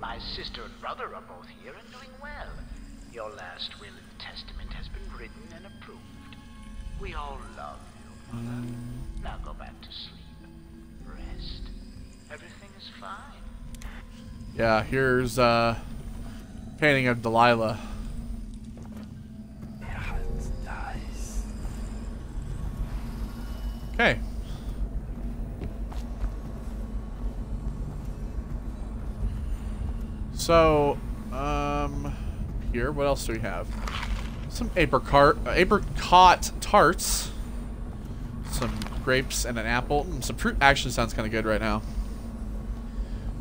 My sister and brother are both here and doing well. Your last will and testament has been written and approved. We all love you, Mother. Now go back to sleep. Rest. Everything is fine. Yeah, here's painting of Delilah. Okay. So, here, what else do we have? Some apricot tarts. Some grapes and an apple. Some fruit actually sounds kind of good right now,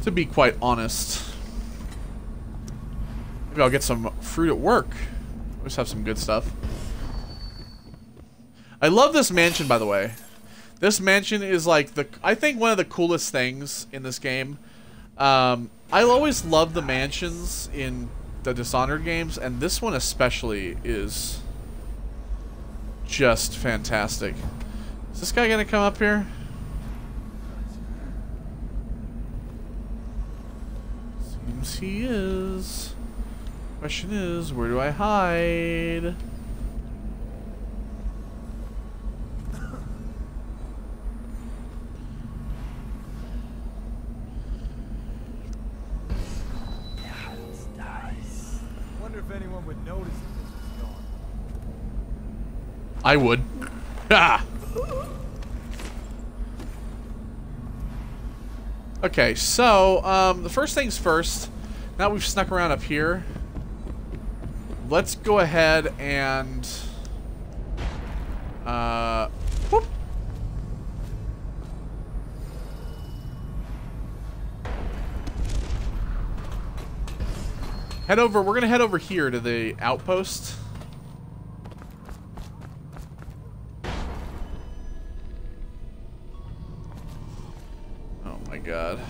to be quite honest. Maybe I'll get some fruit at work. Let's have some good stuff. I love this mansion, by the way. This mansion is like I think one of the coolest things in this game. I always love the mansions in the Dishonored games, and this one especially is just fantastic. Is this guy gonna come up here? Seems he is. Question is, where do I hide? if anyone would notice if this was gone. I would. Ah! Okay, so, the first things first, now we've snuck around up here, let's go ahead and, whoop. We're gonna head over here to the outpost. Oh my god.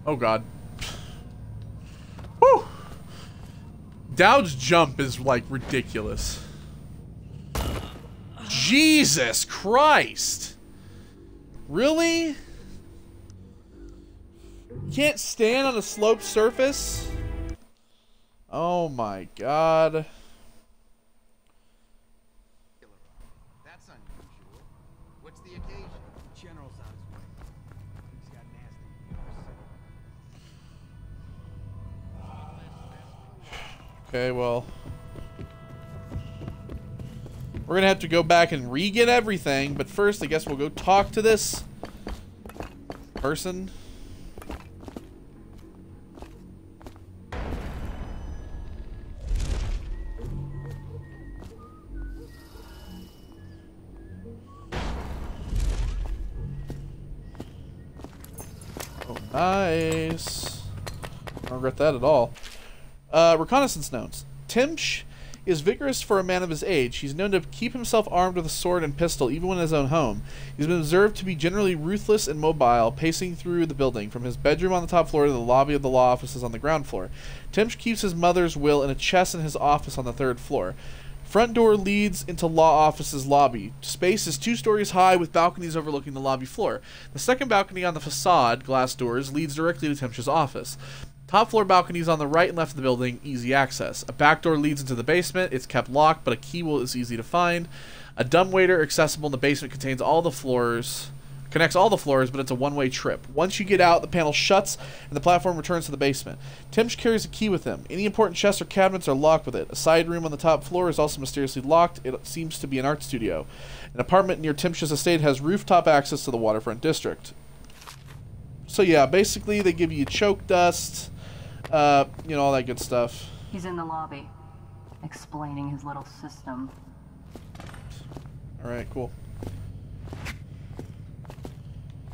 Oh god. Whew! Dowd's jump is like ridiculous. Jesus Christ! Really? You can't stand on a sloped surface? Oh my god. That's unusual. What's the occasion? General's on his way. He's got nasty news. Okay, well. We're gonna have to go back and re-get everything, but first I guess we'll go talk to this person. Oh, nice. I don't regret that at all. Reconnaissance notes. Timsh is vigorous for a man of his age. He's known to keep himself armed with a sword and pistol, even when in his own home. He's been observed to be generally ruthless and mobile, pacing through the building, from his bedroom on the top floor to the lobby of the law offices on the ground floor. Timsh keeps his mother's will in a chest in his office on the 3rd floor. Front door leads into law office's lobby. Space is 2 stories high with balconies overlooking the lobby floor. The second balcony on the facade, glass doors, leads directly to Timsh's office. Top floor balconies on the right and left of the building, easy access. A back door leads into the basement. It's kept locked, but a key is easy to find. A dumbwaiter accessible in the basement connects all the floors, but it's a one-way trip. Once you get out, the panel shuts and the platform returns to the basement. Timsh carries a key with him. Any important chests or cabinets are locked with it. A side room on the top floor is also mysteriously locked. It seems to be an art studio. An apartment near Timsh's estate has rooftop access to the waterfront district. So yeah, basically they give you choke dust, you know, all that good stuff. He's in the lobby, explaining his little system. Alright, cool.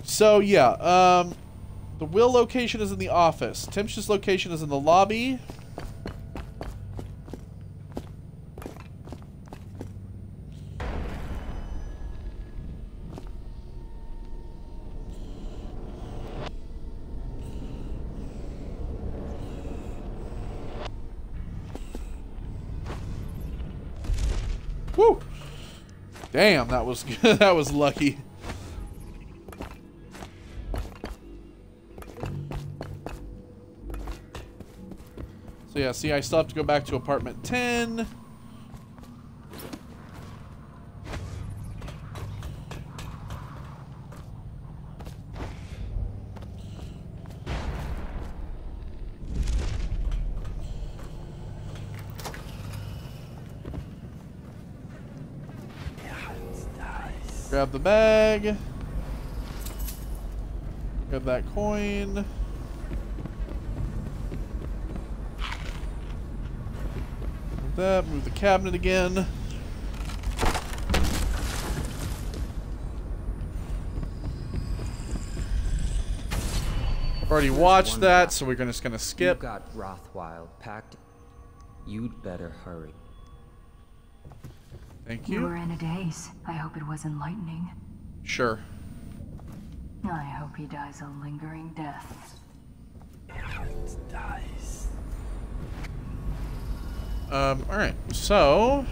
So yeah, the Will location is in the office. Timsh's location is in the lobby. Woo! Damn, that was good. That was lucky. So yeah, see, I still have to go back to apartment 10. Grab the bag. Grab that coin. Move that. Move the cabinet again. I've already watched that, so we're just gonna skip. You got Rothwild packed. You'd better hurry. Thank You you. were in a daze. I hope it was enlightening. Sure. I hope he dies a lingering death. Alright, so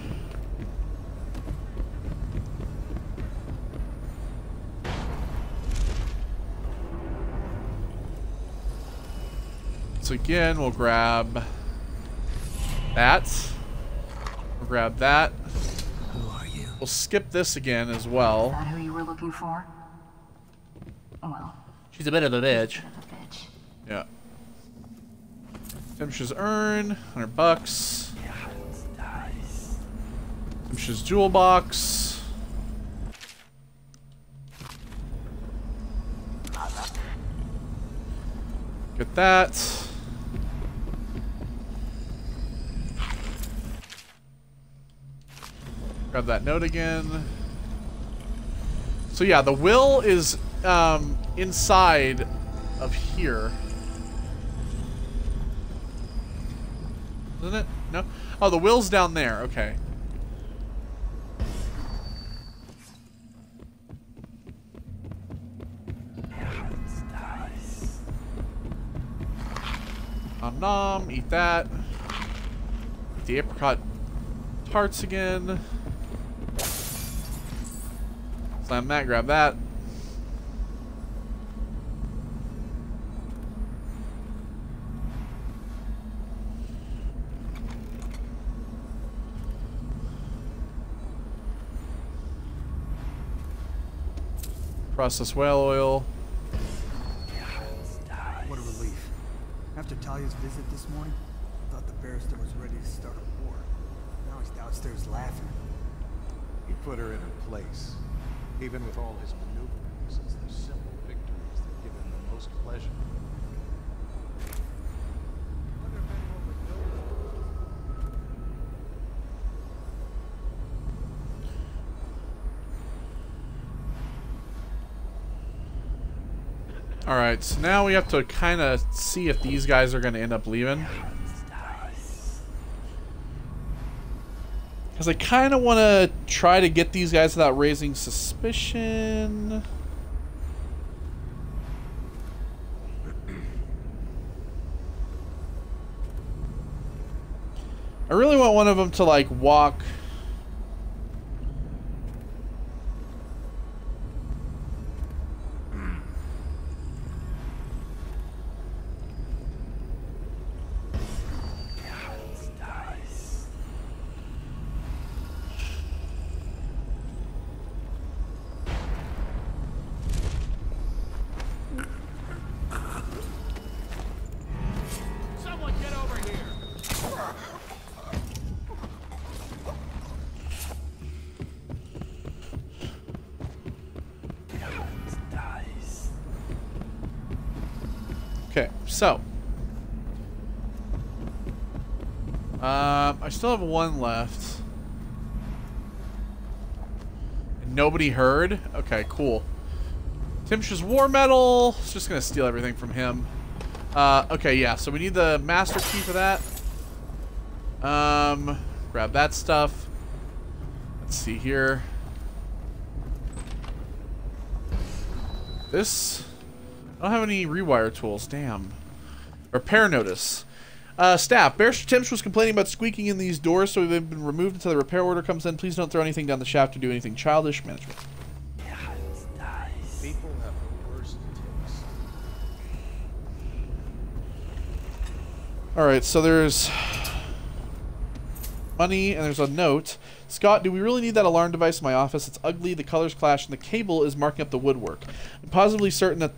again, we'll grab that. We'll grab that. Who are you? we'll skip this again as well. Is that who you were looking for? Well, She's a bit of a bitch. bit of a bitch. Yeah. Timsh's urn, $100. Timsh's jewel box. Get that. Grab that note again. So yeah, the will is inside of here. Isn't it? No? Oh, the will's down there. Okay. Nom nom. Eat that. Eat the apricot tarts again. Slam that. Grab that. Processed whale oil. What a relief. After Talia's visit this morning, I thought the barrister was ready to start a war. Now he's downstairs laughing. He put her in her place. Even with all his maneuverings, it's the simple victories that give him the most pleasure. Wonder if anyone would notice. Alright, so now we have to kind of see if these guys are going to end up leaving. Because I kind of want to try to get these guys without raising suspicion. I really want one of them to, like, walk... Someone get over here! Okay, so. I still have one left. And nobody heard? Okay, cool. Timsh's war medal. It's just gonna steal everything from him. Okay, yeah, so we need the master key for that. Grab that stuff. Let's see here. This... I don't have any rewire tools, damn. Repair notice. Staff, Barrister Timsh was complaining about squeaking in these doors, so they've been removed until the repair order comes in. Please don't throw anything down the shaft or do anything childish. Management. People have the worst taste. Alright, so there's money and there's a note. Scott, do we really need that alarm device in my office? It's ugly, the colors clash, and the cable is marking up the woodwork. I'm positively certain that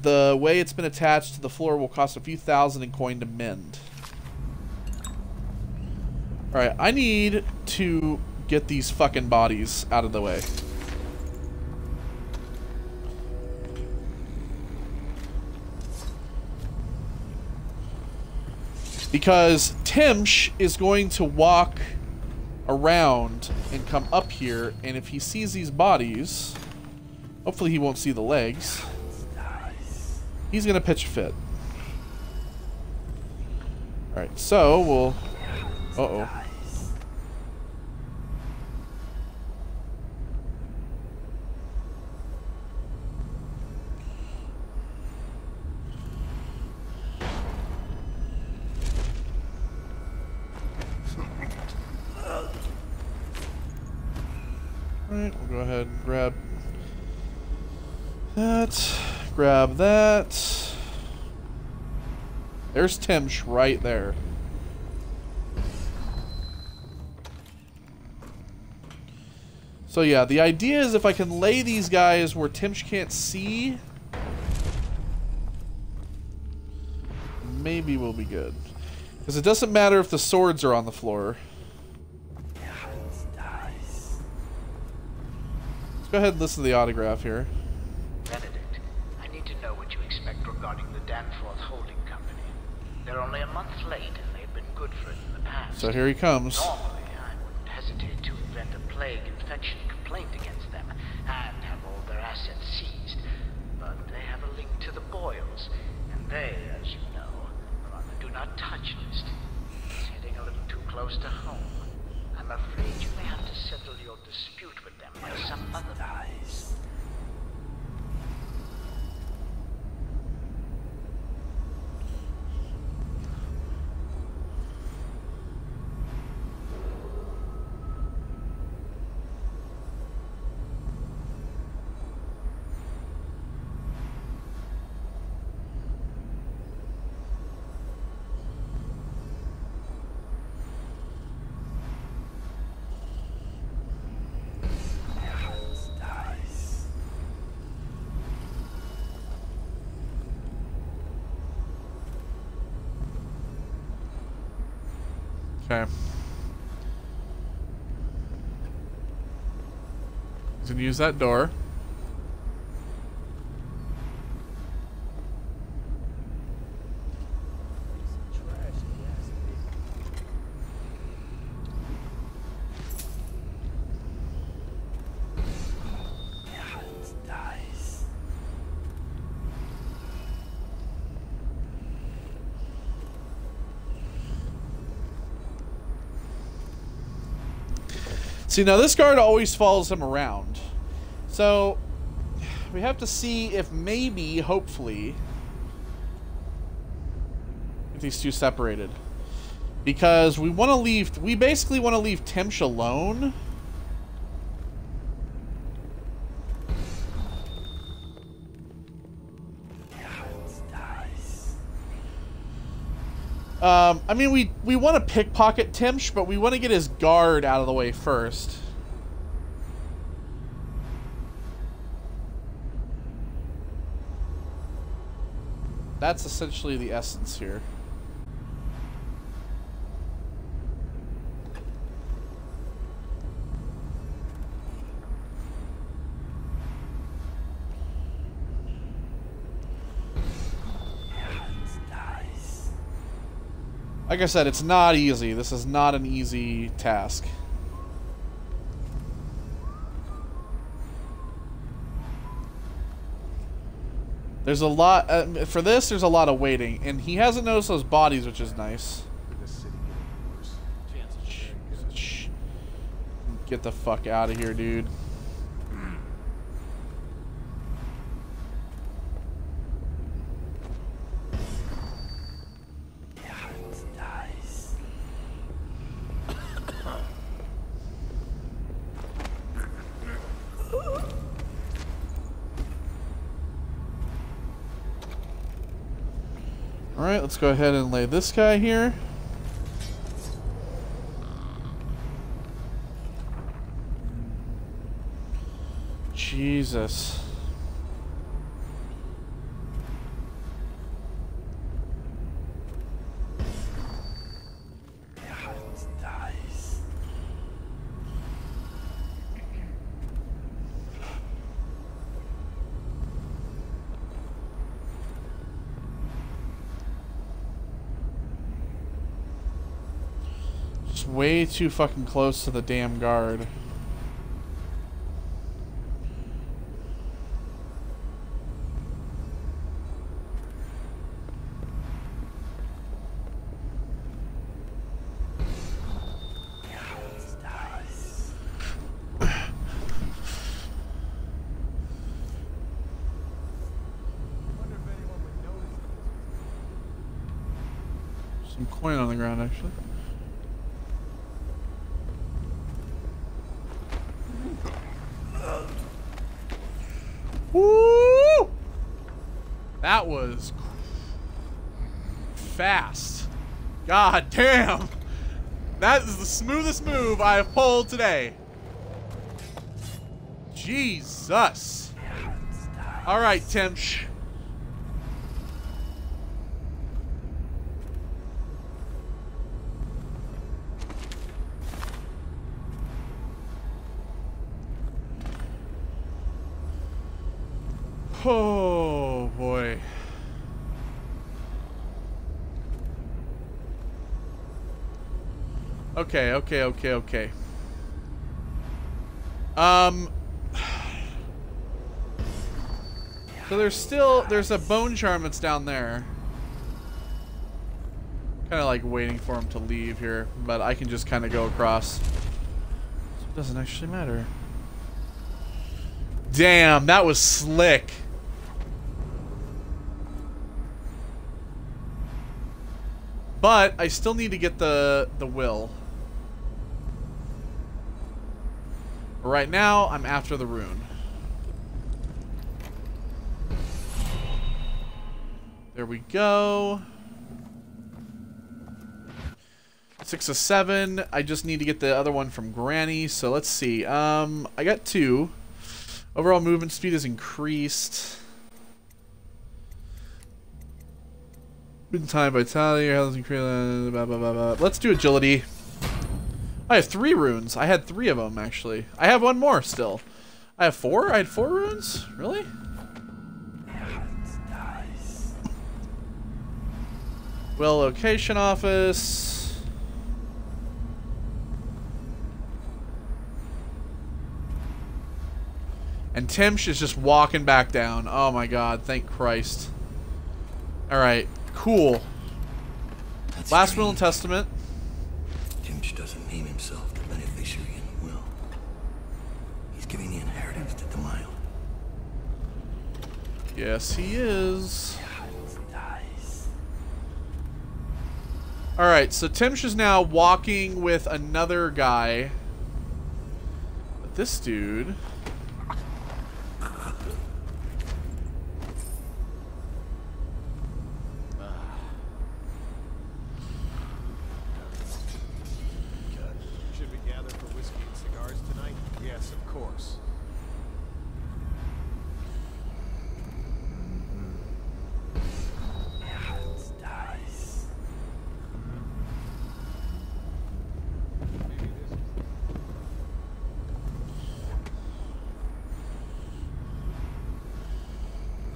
the way it's been attached to the floor will cost a few thousand in coin to mend. Alright, I need to get these fucking bodies out of the way. Because Timsh is going to walk around and come up here, and if he sees these bodies, hopefully he won't see the legs. He's gonna pitch a fit. Alright, so we'll... Uh-oh. Alright, we'll go ahead and grab that. Grab that. There's Timsh right there. So yeah, the idea is if I can lay these guys where Timsh can't see, maybe we'll be good. Because it doesn't matter if the swords are on the floor. Let's go ahead and listen to the autograph here. Benedict, I need to know what you expect regarding the Danforth Holding Company. They're only a month late, and they've been good for it in the past. So here he comes. Normally, I wouldn't hesitate to invent a plague infection complaint against them and have all their assets seized. But they have a link to the Boyles, and they, as you know, are on the do not touch list. It's hitting a little too close to home. I'm afraid you may have to settle your dispute with them by some other means. Okay. He's gonna use that door. See, now this guard always follows him around. So, we have to see if maybe, hopefully, if these two separated. Because we want to leave, we basically want to leave Timsh alone. I mean, we want to pickpocket Timsh, but we want to get his guard out of the way first. That's essentially the essence here. Like I said, it's not easy. This is not an easy task. There's a lot... for this, there's a lot of waiting. And he hasn't noticed those bodies, which is nice. Shh. Get the fuck out of here, dude. Alright, let's go ahead and lay this guy here. Jesus. Way too fucking close to the damn guard. Some coin on the ground, actually. Woo! That was fast. God damn! That is the smoothest move I have pulled today. Jesus. All right, Timsh. Oh boy. Okay. So there's a bone charm that's down there. Kind of like waiting for him to leave here, but I can just kind of go across. So it doesn't actually matter. Damn, that was slick. But I still need to get the will. Right now, I'm after the rune. There we go. 6 of 7. I just need to get the other one from Granny. So let's see. I got 2. Overall movement speed is increased. Time vitality, health increased. Blah, blah, blah, blah. Let's do agility. I have 3 runes. I had 3 of them actually. I have 1 more still. I have 4. I had 4 runes. Really? Well, location office. And Timsh is just walking back down. Oh my god, thank Christ. Alright, cool. Last will and testament. Timsh doesn't name himself the beneficiary in the will. He's giving the inheritance to Delilah. Yes, he is. Alright, so Timsh is now walking with another guy. But this dude... Should we gather for whiskey and cigars tonight? Yes, of course.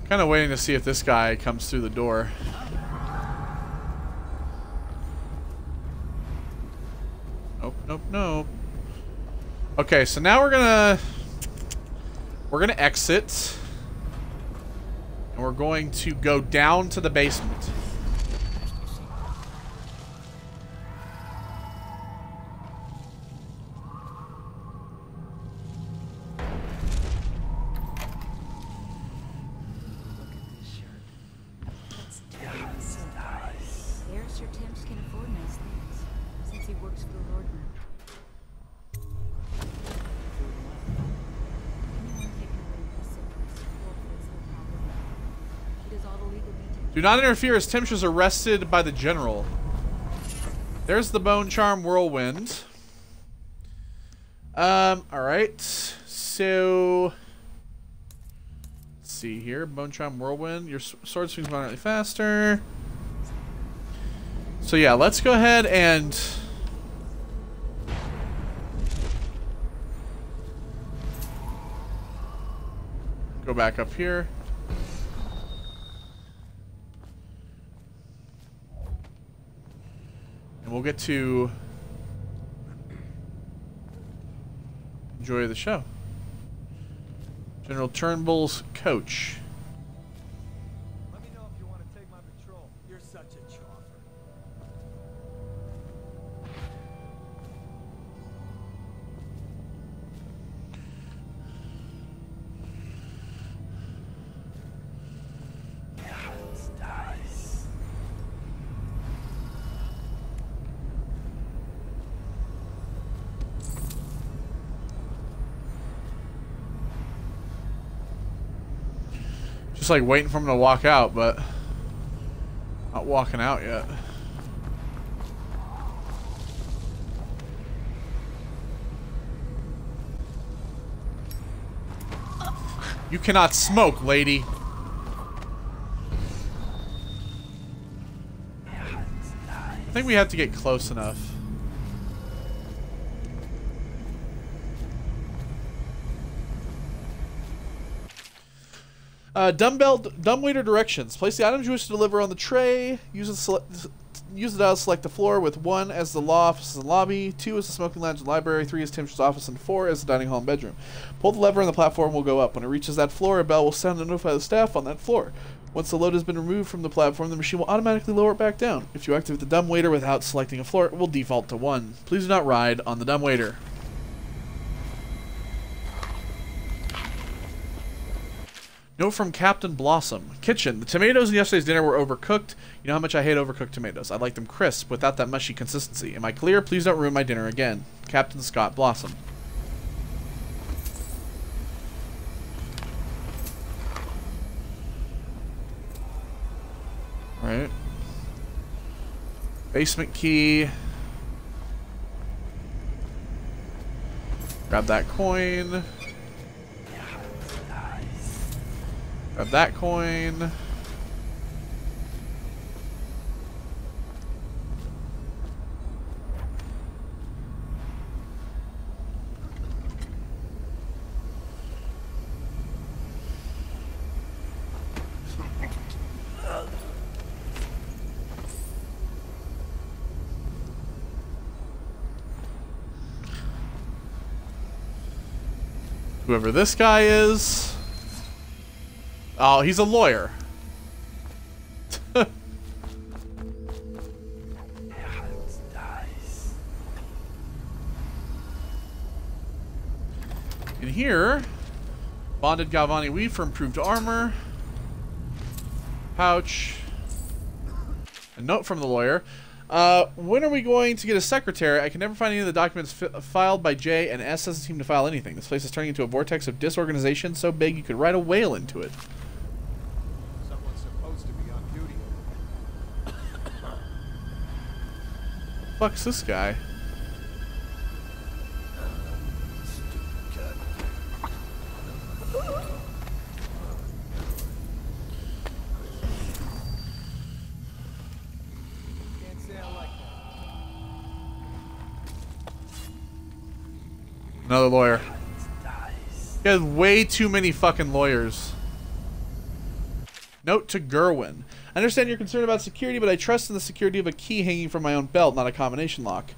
Kind of waiting to see if this guy comes through the door. Nope. Okay, so now we're gonna exit, and we're going to go down to the basement. Barrister Timsh can afford nice things, since he works for the Lord now. Do not interfere as Timsh is arrested by the general. There's the bone charm whirlwind. Alright. So let's see here. Bone charm whirlwind. Your sword swings moderately faster. So yeah, let's go ahead and go back up here. And we'll get to enjoy the show. General Turnbull's coach. Let me know if you want to take my patrol. You're such a chopper. Just like waiting for him to walk out, but not walking out yet. You cannot smoke, lady. I think we have to get close enough. Dumbwaiter directions. Place the items you wish to deliver on the tray. Use the dial to select the floor, with 1 as the law office and lobby, 2 as the smoking lounge and library, 3 as Tim's office, and 4 as the dining hall and bedroom. Pull the lever and the platform will go up. When it reaches that floor, a bell will sound to notify the staff on that floor. Once the load has been removed from the platform, the machine will automatically lower it back down. If you activate the dumbwaiter without selecting a floor, it will default to 1. Please do not ride on the dumbwaiter. Note from Captain Blossom. Kitchen. The tomatoes in yesterday's dinner were overcooked. You know how much I hate overcooked tomatoes. I like them crisp, without that mushy consistency. Am I clear? Please don't ruin my dinner again. Captain Scott Blossom. Alright. Basement key. Grab that coin. Grab that coin. Whoever this guy is. Oh, he's a lawyer. In here, bonded Galvani weave for improved armor. Pouch. A note from the lawyer. When are we going to get a secretary? I can never find any of the documents filed by J, and S doesn't seem to file anything. This place is turning into a vortex of disorganization so big you could ride a whale into it. Someone's supposed to be on duty. Fuck's this guy? Another lawyer. He has way too many fucking lawyers. Note to Gerwin. I understand you're concerned about security, but I trust in the security of a key hanging from my own belt, not a combination lock.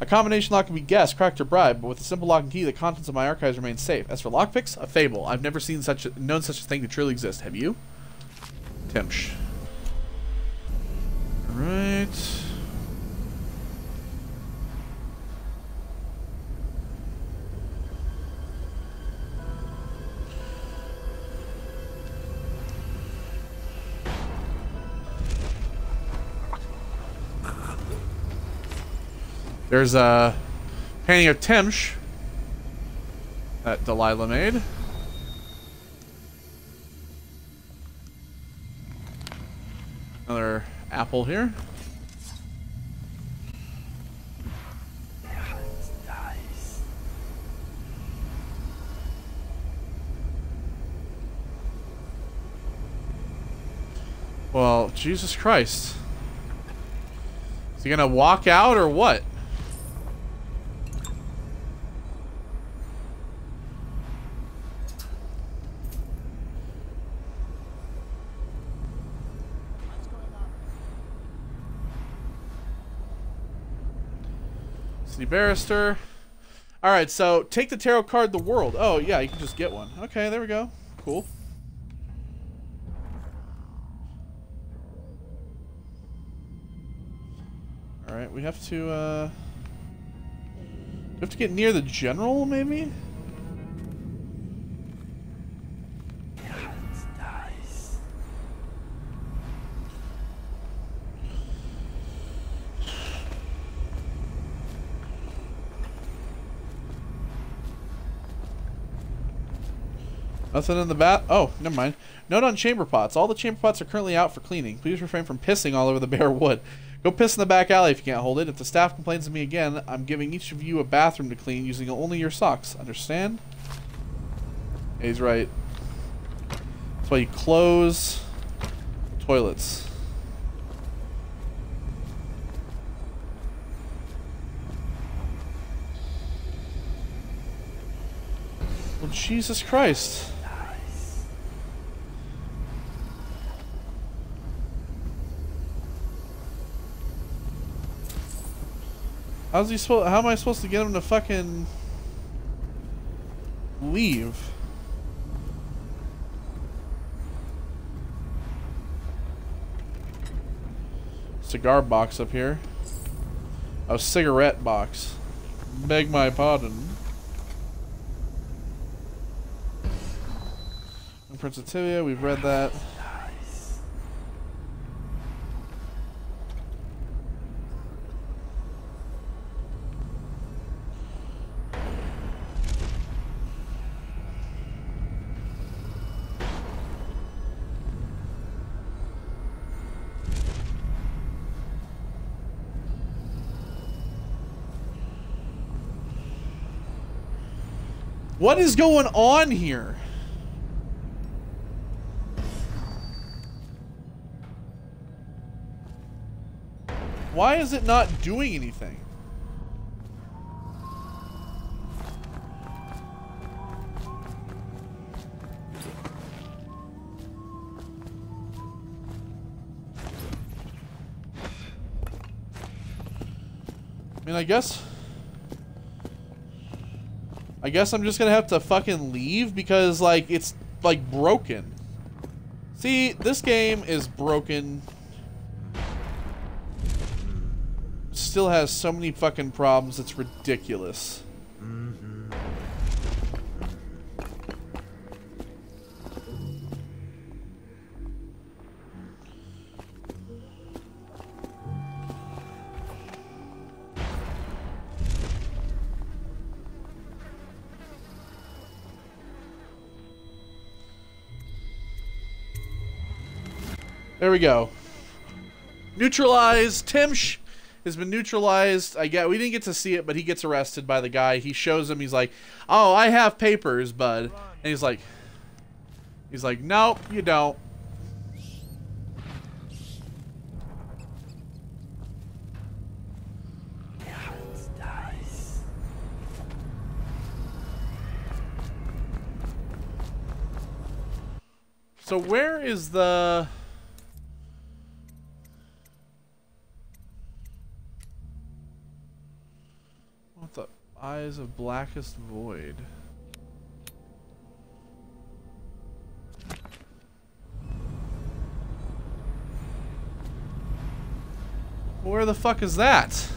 A combination lock can be guessed, cracked, or bribed, but with a simple lock and key, the contents of my archives remain safe. As for lockpicks, a fable. I've never known such a thing to truly exist. Have you? Timsh. Alright. There's a painting of Timsh that Delilah made. Another apple here. Well, Jesus Christ. Is he gonna walk out or what? City Barrister. Alright, so take the tarot card, the world. Oh, yeah, you can just get one. Okay, there we go. Cool. Alright, we have to get near the general, maybe? Nothing in the bat. Oh, never mind. Note on chamber pots. All the chamber pots are currently out for cleaning. Please refrain from pissing all over the bare wood. Go piss in the back alley if you can't hold it. If the staff complains to me again, I'm giving each of you a bathroom to clean using only your socks. Understand? He's right. why you close toilets. Well, Jesus Christ. How's he supposed? How am I supposed to get him to fucking leave? Cigar box up here. Oh, cigarette box. Beg my pardon. And Prince of Tibia, we've read that. What is going on here? Why is it not doing anything? I mean, I guess I'm just gonna have to fucking leave because, like, it's, like, broken. See, this game is broken. Still has so many fucking problems, it's ridiculous. There we go. Neutralized. Timsh has been neutralized. We didn't get to see it, but he gets arrested by the guy. He shows him. He's like, "Oh, I have papers, bud." And he's like, "Nope, you don't." So where is the... What the... Eyes of Blackest Void. Where the fuck is that?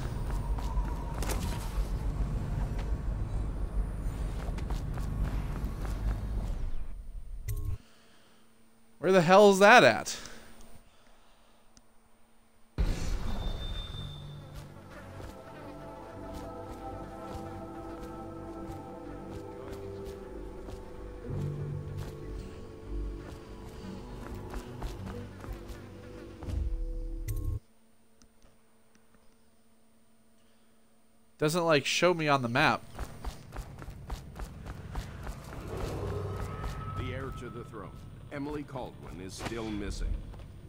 Where the hell is that at? Doesn't, like, show me on the map. The heir to the throne, Emily Caldwin, is still missing.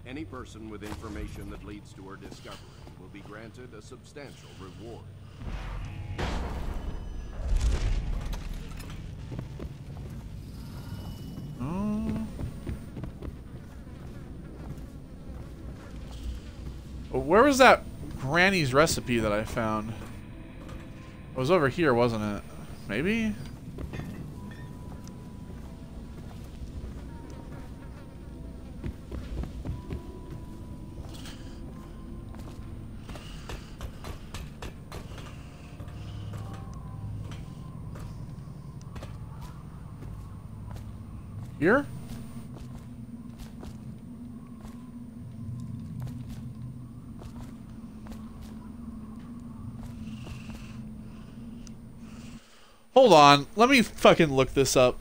Any person with information that leads to her discovery will be granted a substantial reward. Where was that Granny's recipe that I found? It was over here, wasn't it? Maybe? Here? Hold on, let me fucking look this up.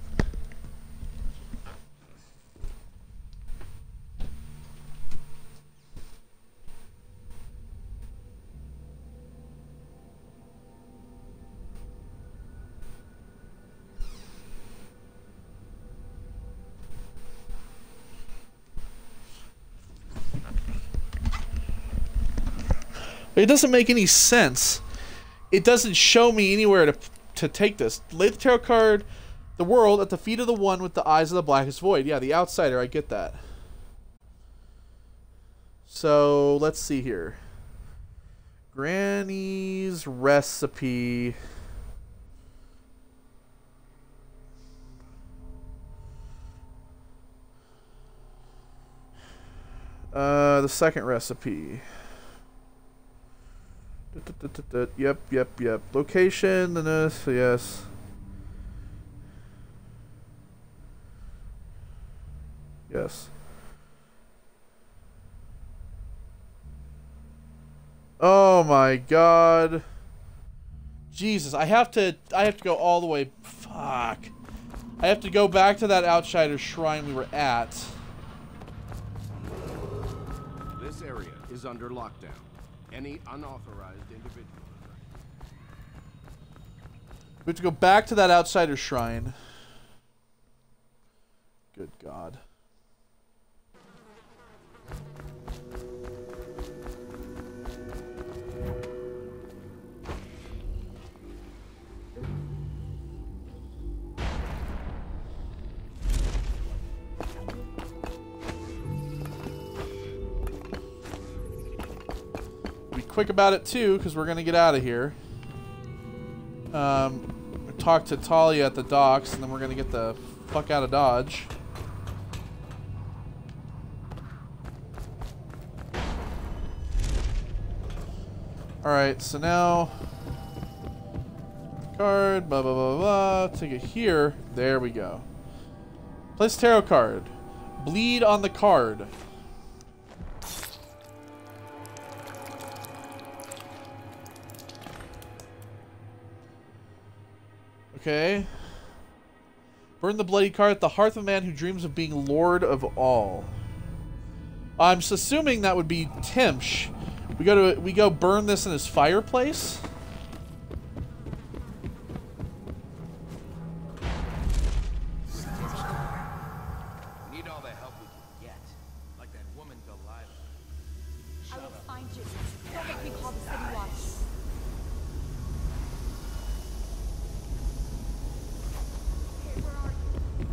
It doesn't make any sense. It doesn't show me anywhere to take this. Lay the tarot card, the world, at the feet of the one with the eyes of the blackest void. Yeah, the outsider, I get that. So, let's see here. Granny's recipe. The second recipe. Yep. Location, yes. Yes. Oh my god. Jesus, I have to go all the way. Fuck. I have to go back to that outsider shrine we were at. This area is under lockdown. Any unauthorized individual. We have to go back to that outsider shrine. Good God. Quick about it too, because we're gonna get out of here. Talk to Talia at the docks, and then we're gonna get the fuck out of Dodge. All right, so now card, blah blah blah blah. Take it here. There we go. Place tarot card. Bleed on the card. Okay. Burn the bloody card at the hearth of a man who dreams of being lord of all. I'm assuming that would be Timsh. We go burn this in his fireplace. We need all the help we can get. Like that woman Delilah. I will find you. Don't make me call the city watch. Hey, where are you?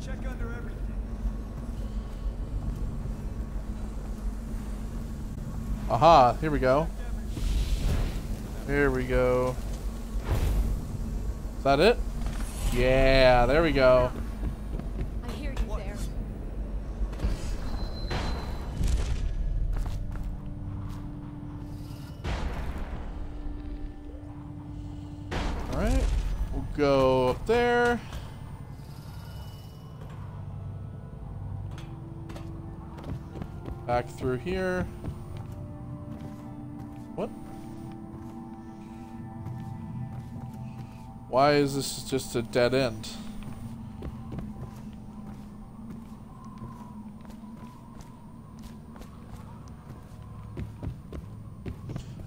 Check under everything. Aha, here we go. Here we go. Is that it? Yeah, there we go. I hear you there. Alright, we'll go up there. Back through here. What? Why is this just a dead end?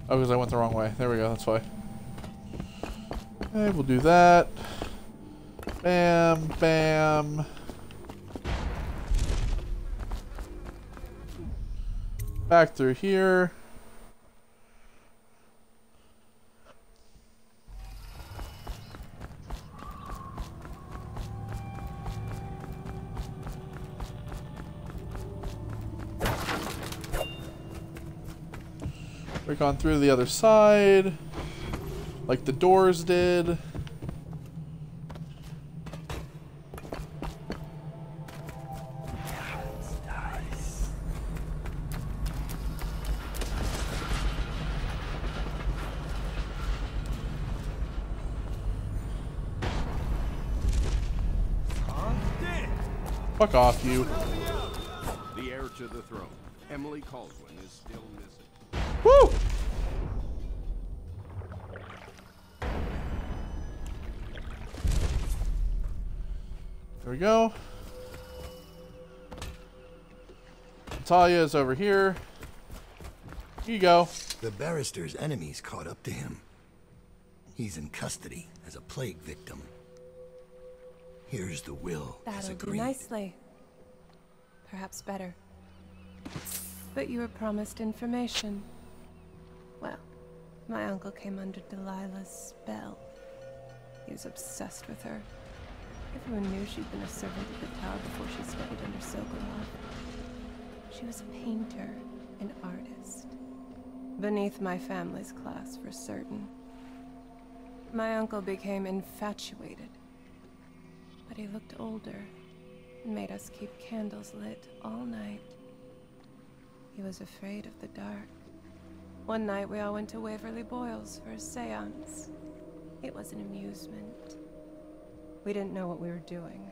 Oh, because I went the wrong way. There we go, that's why. Okay, we'll do that. Bam, bam. Back through here. Break on through the other side, like the doors did. Fuck off, you. The heir to the throne, Emily Caldwin, is still missing. Woo! There we go. Talia is over here. Here you go. The barrister's enemies caught up to him. He's in custody as a plague victim. Here's the will as That'll do agreed. nicely. Perhaps better. But you were promised information. Well, my uncle came under Delilah's spell. He was obsessed with her. Everyone knew she'd been a servant at the tower before she studied under Sokolov. She was a painter, an artist. Beneath my family's class, for certain. My uncle became infatuated. But he looked older and made us keep candles lit all night. He was afraid of the dark. One night we all went to Waverly Boyle's for a seance. It was an amusement. We didn't know what we were doing.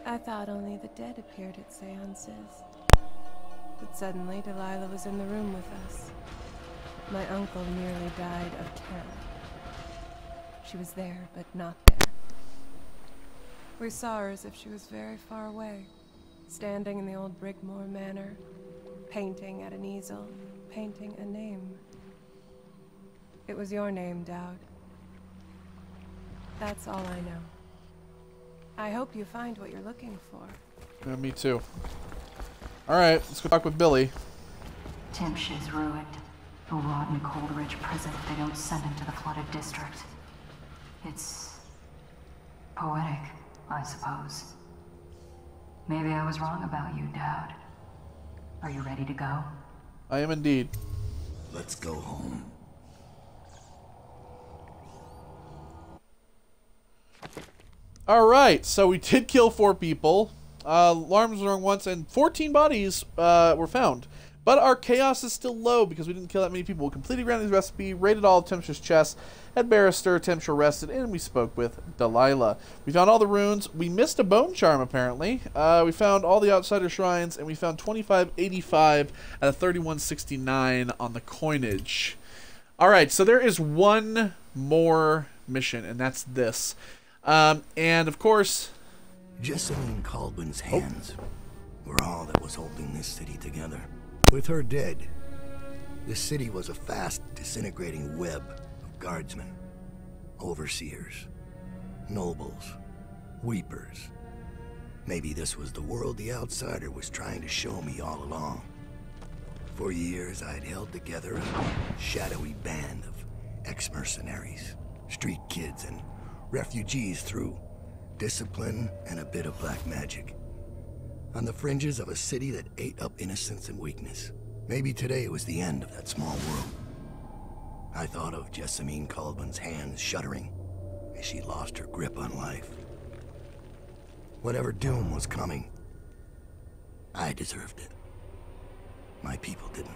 I thought only the dead appeared at seances. But suddenly Delilah was in the room with us. My uncle nearly died of terror. She was there, but not there. We saw her as if she was very far away, standing in the old Brigmore Manor, painting at an easel, painting a name. It was your name, Dowd. That's all I know. I hope you find what you're looking for. Yeah, me too. Alright, let's go talk with Billy. Timsh is ruined. A rotten Coldridge prison if they don't send him to the flooded district. It's poetic, I suppose. Maybe I was wrong about you, Dowd. Are you ready to go? I am indeed. Let's go home. Alright, so we did kill 4 people. Alarms rung once, and 14 bodies were found. But our chaos is still low because we didn't kill that many people. We completed Granny's recipe, raided all of Timsh's chests, had Barrister, Timsh arrested, and we spoke with Delilah. We found all the runes. We missed a bone charm, apparently. We found all the outsider shrines, and we found 2585 out of 3169 on the coinage. Alright, so there is one more mission, and that's this. And, of course... Jessamine Caldwell's hands were all that was holding this city together. With her dead, this city was a fast, disintegrating web of guardsmen, overseers, nobles, weepers. Maybe this was the world the outsider was trying to show me all along. For years, I'd held together a shadowy band of ex-mercenaries, street kids, and refugees through discipline and a bit of black magic. On the fringes of a city that ate up innocence and weakness. Maybe today was the end of that small world. I thought of Jessamine Caldwell's hands shuddering as she lost her grip on life. Whatever doom was coming, I deserved it. My people didn't.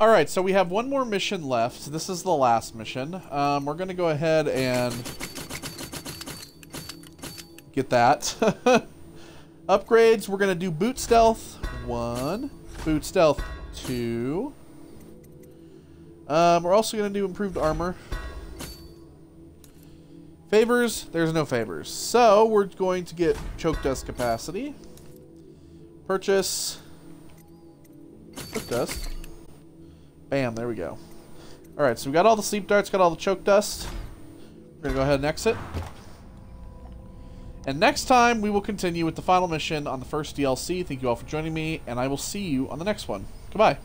Alright, so we have one more mission left. This is the last mission. We're going to go ahead and get that. Upgrades, we're going to do boot stealth 1, boot stealth 2. We're also going to do improved armor. Favors, there's no favors. So we're going to get choke dust capacity. Purchase choke dust. Bam, there we go. Alright, so we got all the sleep darts, got all the choke dust. We're going to go ahead and exit. And next time, we will continue with the final mission on the first DLC. Thank you all for joining me, and I will see you on the next one. Goodbye.